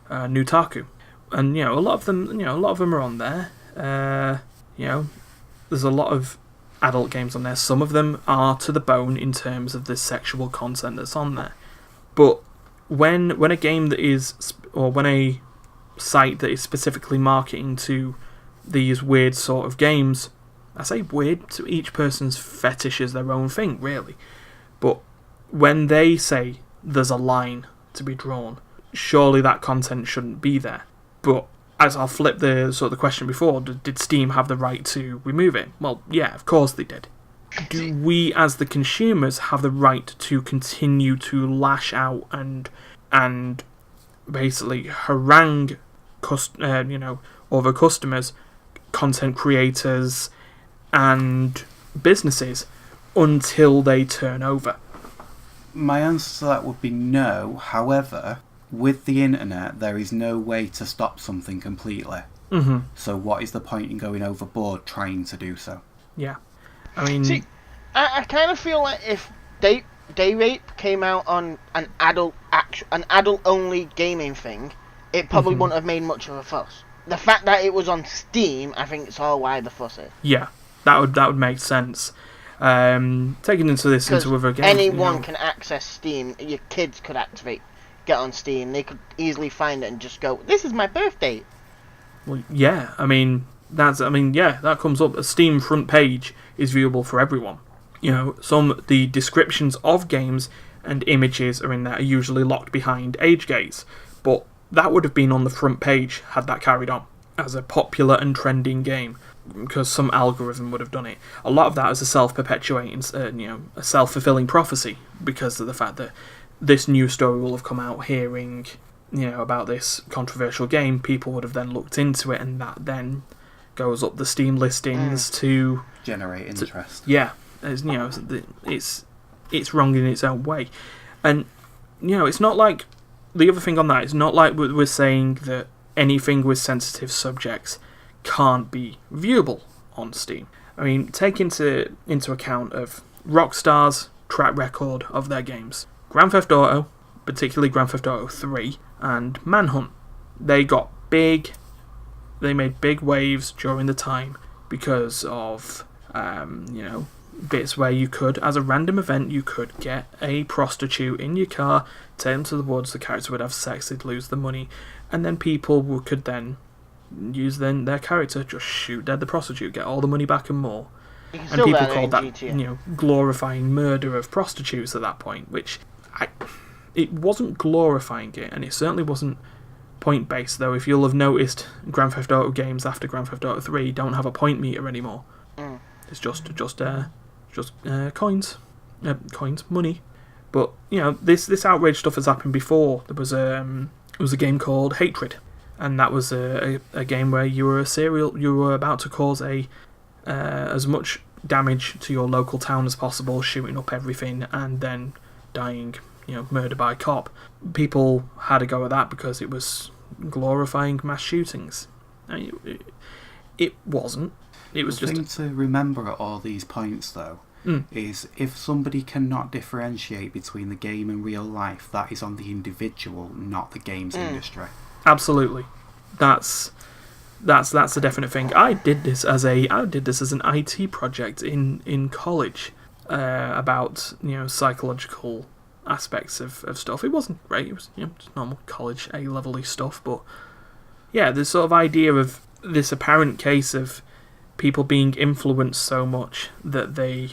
Nutaku. And a lot of them are on there. There's a lot of adult games on there. Some of them are to the bone in terms of the sexual content that's on there. But when a game that is, or when a site that is specifically marketing to these weird sort of games, I say weird, to each person's fetish is their own thing, really. But when they say there's a line to be drawn, surely that content shouldn't be there. But as I'll flip the question before, did Steam have the right to remove it? Well, yeah, of course they did. Do we, as the consumers, have the right to continue to lash out and basically harangue other customers, content creators, and businesses until they turn over? My answer to that would be no. However, with the internet, there is no way to stop something completely. Mm-hmm. So what is the point in going overboard trying to do so? Yeah. I mean... See, I kind of feel like if Day Rape came out on an adult-only gaming thing, it probably wouldn't have made much of a fuss. The fact that it was on Steam, I think it's all why the fuss is. Yeah, that would make sense. Taking into other games, anyone can access Steam. Your kids could get on Steam. They could easily find it and just go, "This is my birthday." Well, yeah. That comes up. A Steam front page is viewable for everyone. The descriptions of games and images are in there are usually locked behind age gates, but that would have been on the front page had that carried on as a popular and trending game, because some algorithm would have done it. A lot of that is a self-perpetuating, a self-fulfilling prophecy, because of the fact that this new story will have come out hearing, about this controversial game. People would have then looked into it, and that then goes up the Steam listings to generate interest. It's wrong in its own way, and it's not like the other thing on that. It's not like we're saying that anything with sensitive subjects can't be viewable on Steam. I mean, take into account of Rockstar's track record of their games. Grand Theft Auto, particularly Grand Theft Auto 3 and Manhunt, they made big waves during the time because of bits where you could, as a random event, you could get a prostitute in your car, take them to the woods, the character would have sex, they'd lose the money, and then people could then use their character, just shoot dead the prostitute, get all the money back and more. And people called that glorifying murder of prostitutes at that point, which it wasn't glorifying it, and it certainly wasn't point based, though. If you'll have noticed, Grand Theft Auto games after Grand Theft Auto 3 don't have a point meter anymore. It's just coins, money. But this outrage stuff has happened before. There was a game called Hatred, and that was a game where you were about to cause as much damage to your local town as possible, shooting up everything, and then dying, murder by cop. People had a go at that because it was glorifying mass shootings. It wasn't. It was just... The thing to remember at all these points, though, is if somebody cannot differentiate between the game and real life, that is on the individual, not the games industry. Absolutely. That's a definite thing. I did this as an IT project in college about psychological aspects of stuff. It wasn't great. It was just normal college A-level-y stuff, but yeah, the sort of idea of this apparent case of people being influenced so much that they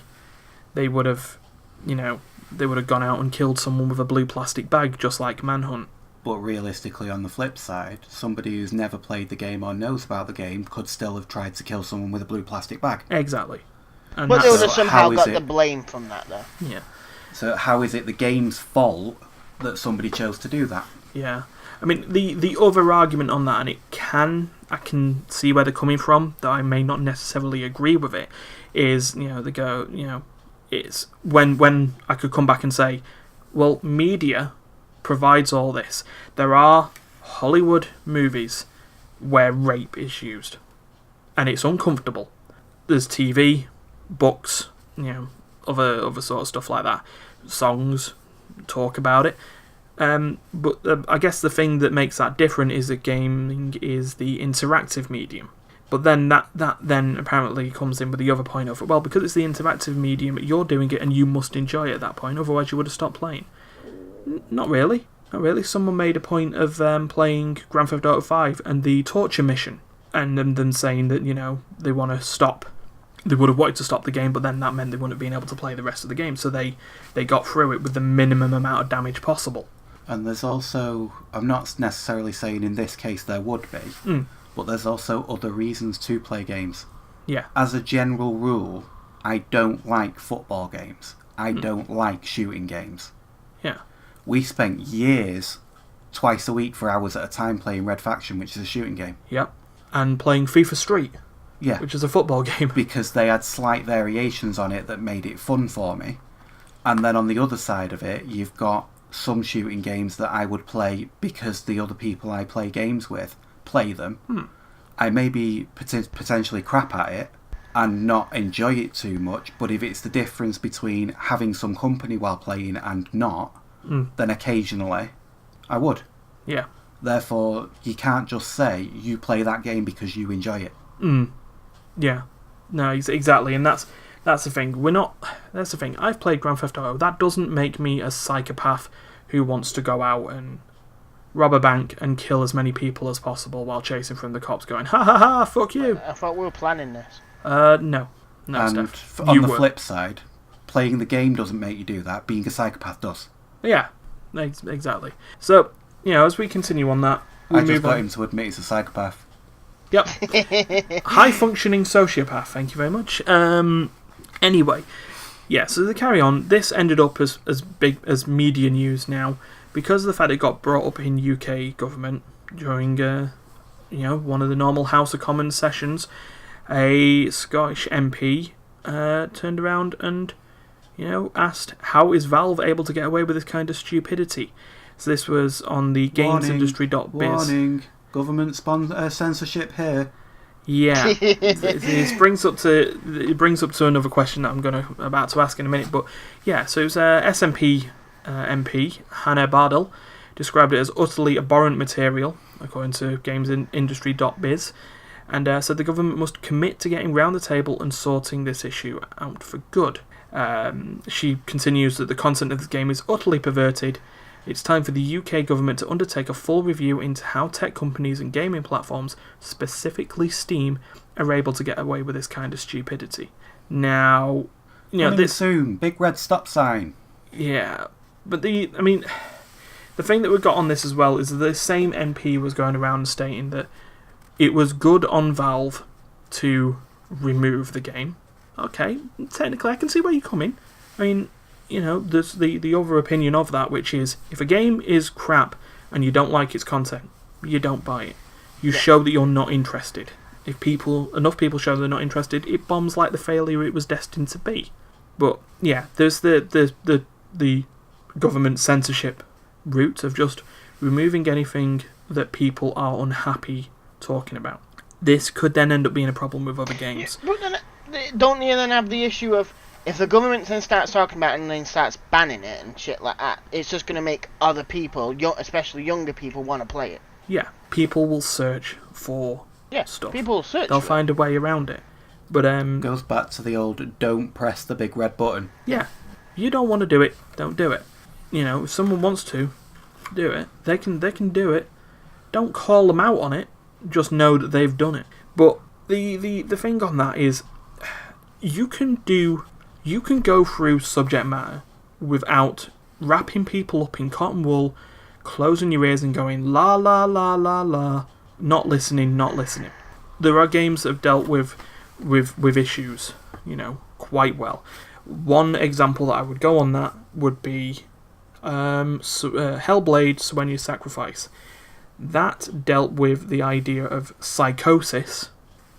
would have gone out and killed someone with a blue plastic bag, just like Manhunt. But realistically, on the flip side, somebody who's never played the game or knows about the game could still have tried to kill someone with a blue plastic bag. Exactly. And but they would have somehow got the blame from that, though. Yeah. So how is it the game's fault that somebody chose to do that? Yeah. I mean, the other argument on that, and I can see where they're coming from, though I may not necessarily agree with it, is, they go, it's when I could come back and say, well, media provides all this. There are Hollywood movies where rape is used, and it's uncomfortable. There's TV, books, other sort of stuff like that. Songs talk about it. But I guess the thing that makes that different is that gaming is the interactive medium. But then that then apparently comes in with the other point of, well, because it's the interactive medium, you're doing it and you must enjoy it at that point, otherwise you would have stopped playing. Not really. Someone made a point of playing Grand Theft Auto 5 and the torture mission, and them saying that, they want to stop. They would have wanted to stop the game, but then that meant they wouldn't have been able to play the rest of the game, so they got through it with the minimum amount of damage possible. And there's also, I'm not necessarily saying in this case there would be, but there's also other reasons to play games. Yeah. As a general rule, I don't like football games. I don't like shooting games. Yeah. We spent years, twice a week for hours at a time, playing Red Faction, which is a shooting game. Yep. And playing FIFA Street. Yeah. Which is a football game. Because they had slight variations on it that made it fun for me. And then on the other side of it, you've got some shooting games that I would play because the other people I play games with play them. I may be potentially crap at it and not enjoy it too much, but if it's the difference between having some company while playing and not, then occasionally I would. Yeah. Therefore, you can't just say you play that game because you enjoy it. Yeah. No, exactly, and that's the thing. That's the thing. I've played Grand Theft Auto. That doesn't make me a psychopath who wants to go out and rob a bank and kill as many people as possible while chasing from the cops going, ha ha ha, fuck you. I thought we were planning this. No. No, And Steph. on You the were. flip side, playing the game doesn't make you do that. Being a psychopath does. Yeah, exactly. So, as we continue on that, we I just move got on. him to admit he's a psychopath. Yep. High-functioning sociopath, thank you very much. Anyway, yeah, so to carry on, this ended up as big as media news now because of the fact it got brought up in UK government during, one of the normal House of Commons sessions. A Scottish MP turned around and, asked, how is Valve able to get away with this kind of stupidity? So this was on the gamesindustry.biz. Warning. Government censorship here. Yeah, it brings up to another question that I'm about to ask in a minute. But yeah, so it was SNP MP Hannah Bardell described it as utterly abhorrent material, according to gamesindustry.biz, and said the government must commit to getting round the table and sorting this issue out for good. She continues that the content of this game is utterly perverted. It's time for the UK government to undertake a full review into how tech companies and gaming platforms, specifically Steam, are able to get away with this kind of stupidity. Now, Coming soon, big red stop sign. Yeah, but the thing that we got on this as well is that the same MP was going around stating that it was good on Valve to remove the game. Okay, technically I can see where you're coming. I mean, there's the other opinion of that, which is if a game is crap and you don't like its content, you don't buy it. You show that you're not interested. If enough people show they're not interested, it bombs like the failure it was destined to be. But yeah, there's the government censorship route of just removing anything that people are unhappy talking about. This could then end up being a problem with other games. Yeah, but then, don't you then have the issue of if the government then starts talking about it and then starts banning it and shit like that, it's just going to make other people, especially younger people, want to play it. Yeah, people will search for stuff. People will search. They'll find a way around it. But Goes back to the old don't press the big red button. Yeah, you don't want to do it, don't do it. If someone wants to do it, they can do it. Don't call them out on it. Just know that they've done it. But the thing on that is, you can go through subject matter without wrapping people up in cotton wool, closing your ears and going la la la la la, not listening. There are games that have dealt with issues, quite well. One example that I would go on that would be Hellblade: Senua's Sacrifice. That dealt with the idea of psychosis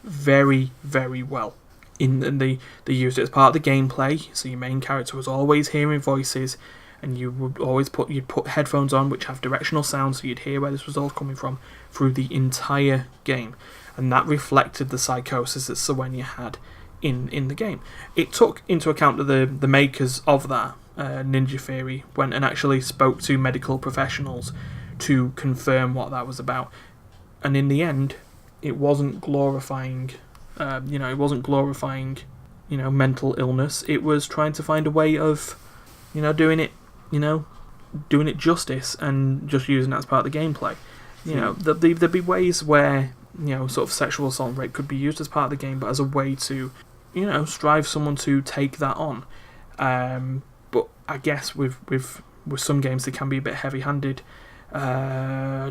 very, very well. They used it as part of the gameplay, so your main character was always hearing voices, and you'd put headphones on which have directional sound, so you'd hear where this was all coming from through the entire game, and that reflected the psychosis that Senua had in the game. It took into account that the makers of that, Ninja Theory, went and actually spoke to medical professionals to confirm what that was about, and in the end, it wasn't glorifying. It wasn't glorifying, mental illness. It was trying to find a way of, doing it justice and just using it as part of the gameplay. There'd be ways where, sort of sexual assault and rape could be used as part of the game, but as a way to, strive someone to take that on. But I guess with with some games they can be a bit heavy-handed.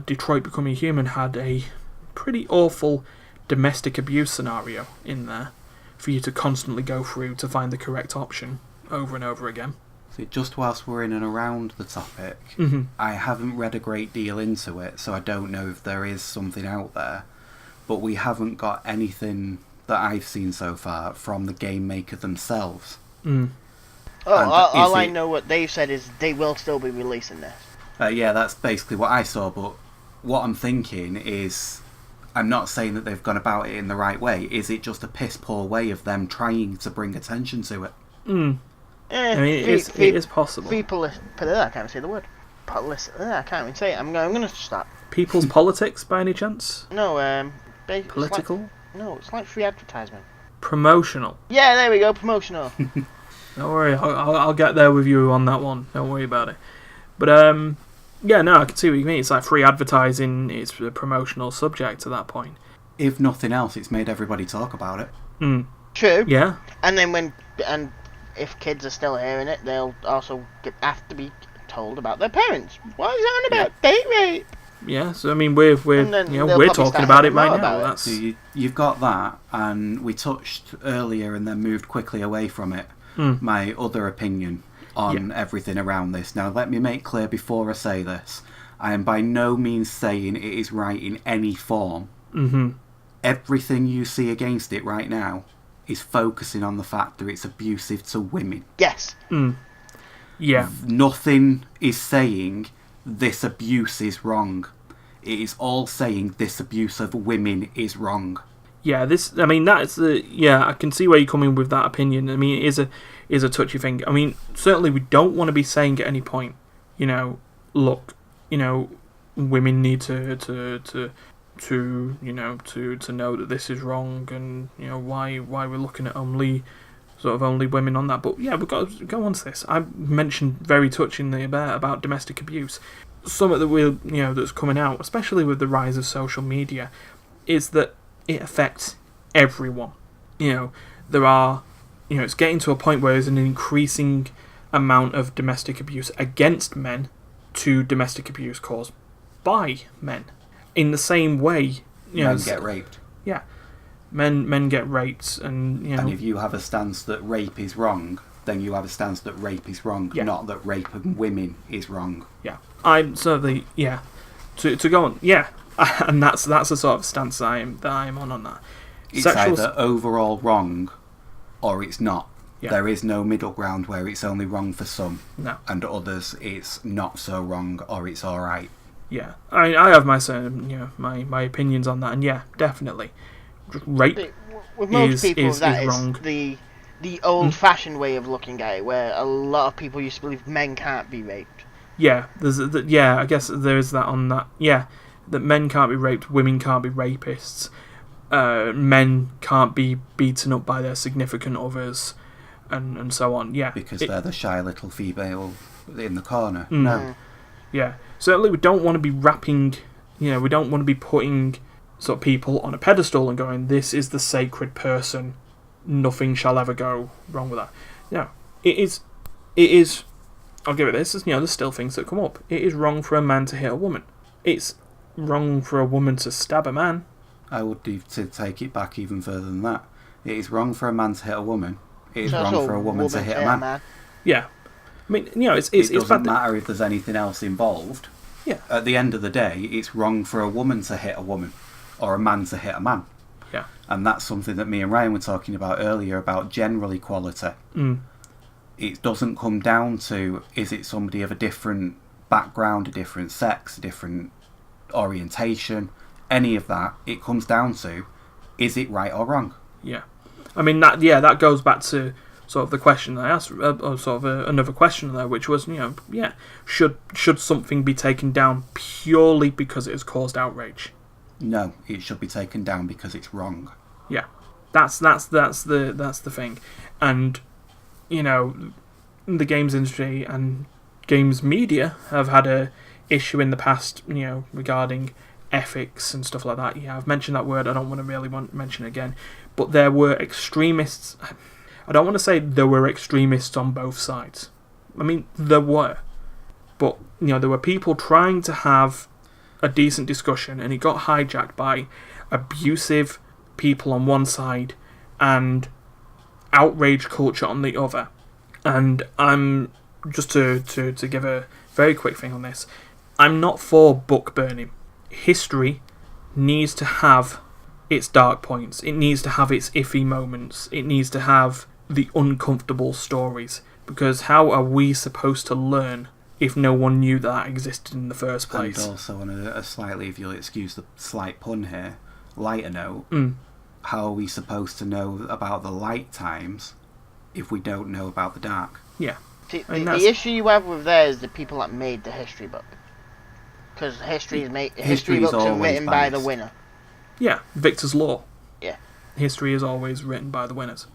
Detroit Becoming Human had a pretty awful domestic abuse scenario in there for you to constantly go through to find the correct option over and over again. So just whilst we're in and around the topic, I haven't read a great deal into it, so I don't know if there is something out there, but we haven't got anything that I've seen so far from the game maker themselves. All I know what they've said is they will still be releasing this. Yeah, that's basically what I saw, but what I'm thinking is, I'm not saying that they've gone about it in the right way. Is it just a piss poor way of them trying to bring attention to it? I mean, it is possible. I can't even say the word. I can't even say it. I'm going to stop. People's politics, by any chance? No, Political? It's like free advertisement. Promotional. Yeah, there we go, promotional. Don't worry, I'll get there with you on that one. Don't worry about it. But yeah, no, I can see what you mean. It's like free advertising. It's a promotional subject to that point. If nothing else, it's made everybody talk about it. True. Yeah. And then if kids are still hearing it, they'll also have to be told about their parents. What is that about date rape? Yeah, so I mean, we're talking about it right now. So you've got that, and we touched earlier and then moved quickly away from it. My other opinion on everything around this. Now, let me make clear before I say this, I am by no means saying it is right in any form. Everything you see against it right now is focusing on the fact that it's abusive to women. Yes. Yeah. Nothing is saying this abuse is wrong. It is all saying this abuse of women is wrong. Yeah, I can see where you're coming with that opinion. I mean, it is a touchy thing. I mean, certainly we don't want to be saying at any point, look, women need to know that this is wrong, and why we're looking at only women on that. But yeah, we've got to go on to this. I mentioned very touchingly about domestic abuse. Something that that's coming out, especially with the rise of social media, is that it affects everyone. There are, it's getting to a point where there's an increasing amount of domestic abuse against men to domestic abuse caused by men. In the same way, men get raped. Yeah, men get raped, and And if you have a stance that rape is wrong, then you have a stance that rape is wrong, not that rape of women is wrong. Yeah, I'm certainly to go on. Yeah, and that's the sort of stance that I am on that. It's either overall wrong, or it's not. Yeah. There is no middle ground where it's only wrong for some, and others it's not so wrong, or it's all right. Yeah, I have my certain, my opinions on that, and yeah, definitely, rape with most people is wrong. Is the old-fashioned way of looking at it, where a lot of people used to believe men can't be raped. Yeah, I guess there is that on that. Yeah, that men can't be raped, women can't be rapists, men can't be beaten up by their significant others, and so on. Yeah, because they're the shy little female in the corner. No. Yeah, certainly we don't want to be wrapping, we don't want to be putting sort of people on a pedestal and going, this is the sacred person, nothing shall ever go wrong with that. No, it is, I'll give it this, there's still things that come up. It is wrong for a man to hit a woman. It's wrong for a woman to stab a man. I would to take it back even further than that. It is wrong for a man to hit a woman. It is wrong for a woman to hit a man. Yeah. I mean, it doesn't matter if there's anything else involved. Yeah. At the end of the day, it's wrong for a woman to hit a woman, or a man to hit a man. Yeah. And that's something that me and Ryan were talking about earlier about general equality. It doesn't come down to, is it somebody of a different background, a different sex, a different orientation, any of that. It comes down to, is it right or wrong? Yeah. I mean, that goes back to sort of the question I asked, or sort of another question there, which was, should something be taken down purely because it has caused outrage? No, it should be taken down because it's wrong. Yeah, that's the thing, and the games industry and games media have had a issue in the past, regarding ethics and stuff like that. Yeah, I've mentioned that word. I don't want to mention it again, but there were extremists. I don't want to say there were extremists on both sides. I mean, there were. But, there were people trying to have a decent discussion, and it got hijacked by abusive people on one side and outrage culture on the other. And I'm, just to give a very quick thing on this, I'm not for book burning. History needs to have its dark points. It needs to have its iffy moments. It needs to have the uncomfortable stories. Because how are we supposed to learn if no one knew that existed in the first place? And also on a slightly, if you'll excuse the slight pun here, lighter note, how are we supposed to know about the light times if we don't know about the dark? Yeah. The issue you have with there is the people that made the history book. Because history books are written by the winner. Yeah, Victor's Law. Yeah. History is always written by the winners.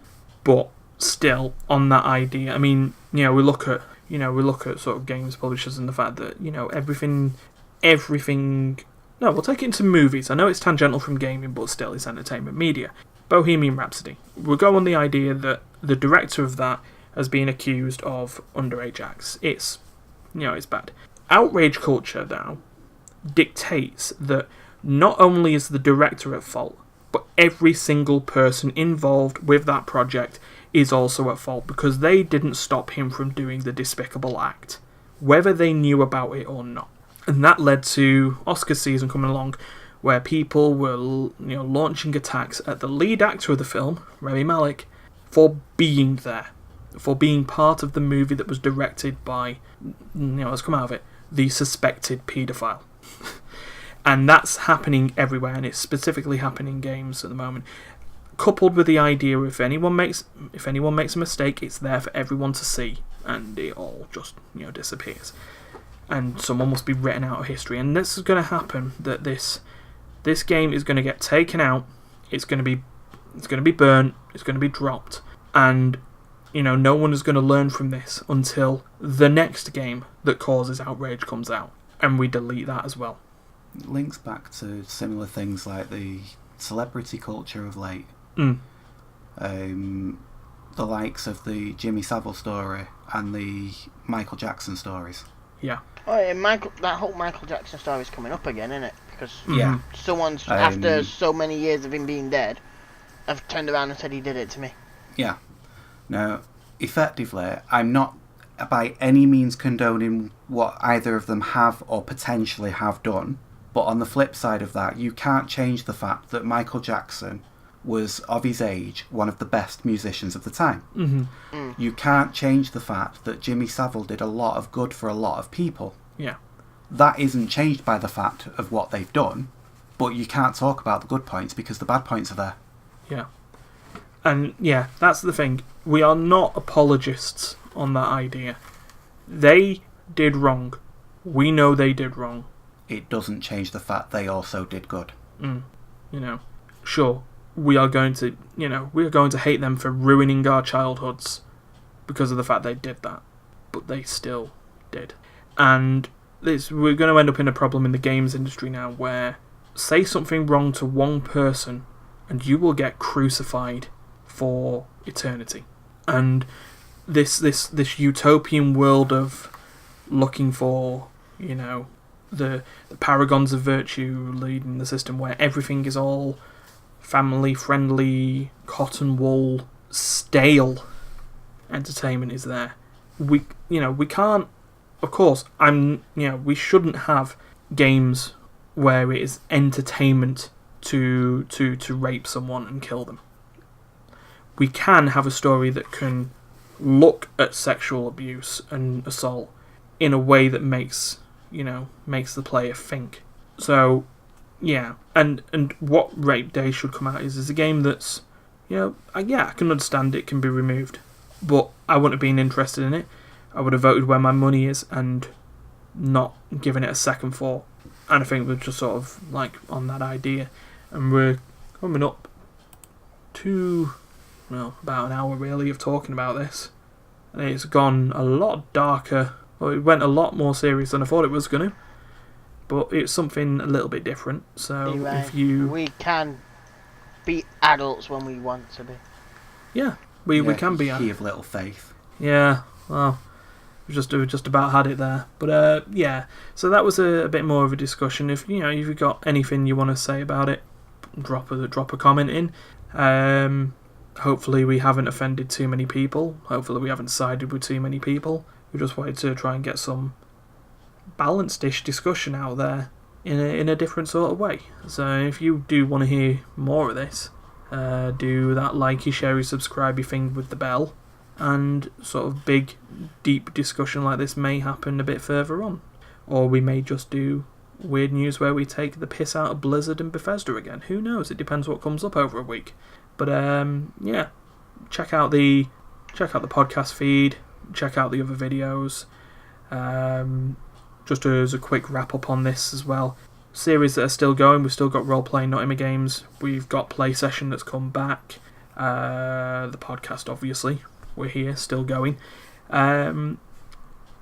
But still, on that idea, I mean, we look at sort of games publishers and the fact that, everything. No, we'll take it into movies. I know it's tangential from gaming, but still, it's entertainment media. Bohemian Rhapsody. We'll go on the idea that the director of that has been accused of underage acts. It's bad. Outrage culture now dictates that not only is the director at fault, but every single person involved with that project is also at fault because they didn't stop him from doing the despicable act, whether they knew about it or not. And that led to Oscar season coming along, where people were launching attacks at the lead actor of the film, Rami Malek, for being there, for being part of the movie that was directed by, let's come out of it, the suspected paedophile. And that's happening everywhere, and it's specifically happening in games at the moment. Coupled with the idea if anyone makes a mistake, it's there for everyone to see, and it all just disappears. And someone must be written out of history. And this is going to happen. That this game is going to get taken out. It's going to be burnt. It's going to be dropped. And no one is going to learn from this until the next game that causes outrage comes out, and we delete that as well. It links back to similar things like the celebrity culture of late. The likes of the Jimmy Savile story and the Michael Jackson stories. Yeah. Oh, yeah, that whole Michael Jackson story is coming up again, isn't it? Because someone's, after so many years of him being dead, have turned around and said he did it to me. Yeah. Now, effectively, I'm not by any means condoning what either of them have or potentially have done, but on the flip side of that, you can't change the fact that Michael Jackson was, of his age, one of the best musicians of the time. You can't change the fact that Jimmy Savile did a lot of good for a lot of people. Yeah. That isn't changed by the fact of what they've done, but you can't talk about the good points because the bad points are there. Yeah. And yeah, that's the thing. We are not apologists on that idea. They did wrong. We know they did wrong. It doesn't change the fact they also did good. Sure, we are going to hate them for ruining our childhoods because of the fact they did that, but they still did. And we're going to end up in a problem in the games industry now where say something wrong to one person and you will get crucified for eternity. And this utopian world of looking for, the paragons of virtue leading the system where everything is all family friendly, cotton wool, stale entertainment is there. We can't, of course, we shouldn't have games where it is entertainment to rape someone and kill them. We can have a story that can look at sexual abuse and assault in a way that makes the player think. So, yeah, and what Rape Day should come out is a game that's, I can understand it can be removed, but I wouldn't have been interested in it. I would have voted where my money is and not given it a second thought. And I think we're just sort of like on that idea, and we're coming up to about an hour really of talking about this, and it's gone a lot darker. Well, it went a lot more serious than I thought it was going to, but it's something a little bit different. So we can be adults when we want to be. Yeah, we can be. He of little faith. Yeah, well, We just about had it there. But yeah, so that was a bit more of a discussion. If you've got anything you want to say about it, drop a comment in. Hopefully we haven't offended too many people. Hopefully we haven't sided with too many people. We just wanted to try and get some balanced-ish discussion out there in a different sort of way. So if you do want to hear more of this, do that likey, sharey, subscribey thing with the bell, and sort of big, deep discussion like this may happen a bit further on. Or we may just do weird news where we take the piss out of Blizzard and Bethesda again. Who knows? It depends what comes up over a week. But yeah, check out the podcast feed, check out the other videos. Just as a quick wrap up on this as well, series that are still going. We've still got role playing Not In My Games. We've got Play Session that's come back. The podcast, obviously, we're here, still going. As an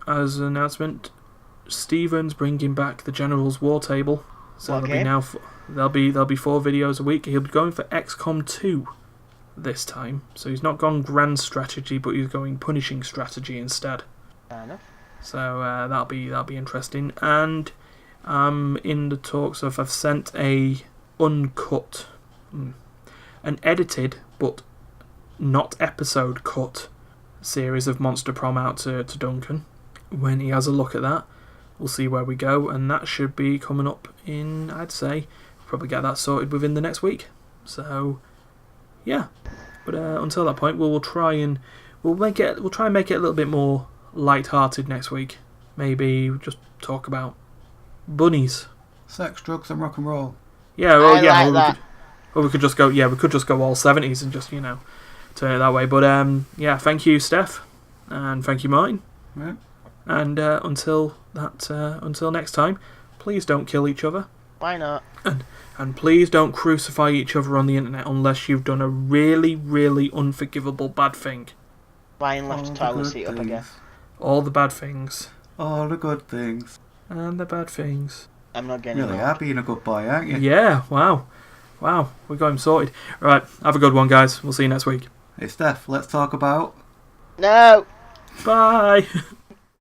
announcement, Stephen's bringing back the General's War Table. So there'll be 4 videos a week. He'll be going for XCOM 2 this time. So he's not gone grand strategy, but he's going punishing strategy instead. Fair enough. So that'll be interesting. And in the talks of, I've sent a uncut, an edited but not episode cut series of Monster Prom out to Duncan. When he has a look at that, we'll see where we go, and that should be coming up in, I'd say, probably get that sorted within the next week. So yeah, but until that point, we'll try and make it a little bit more light-hearted next week. Maybe just talk about bunnies, sex, drugs, and rock and roll. Yeah, well, I like that. We could just go all 70s and just turn it that way. But yeah, thank you, Steph, and thank you, Martin. Right. And until next time, please don't kill each other. Why not? And please don't crucify each other on the internet unless you've done a really, really unforgivable bad thing. Ryan left the toilet seat up again. All the bad things. All the good things. And the bad things. I'm not getting Really are being a good boy, aren't you? Yeah, wow, we got him sorted. Right, have a good one, guys. We'll see you next week. Hey Steph, let's talk about... No! Bye!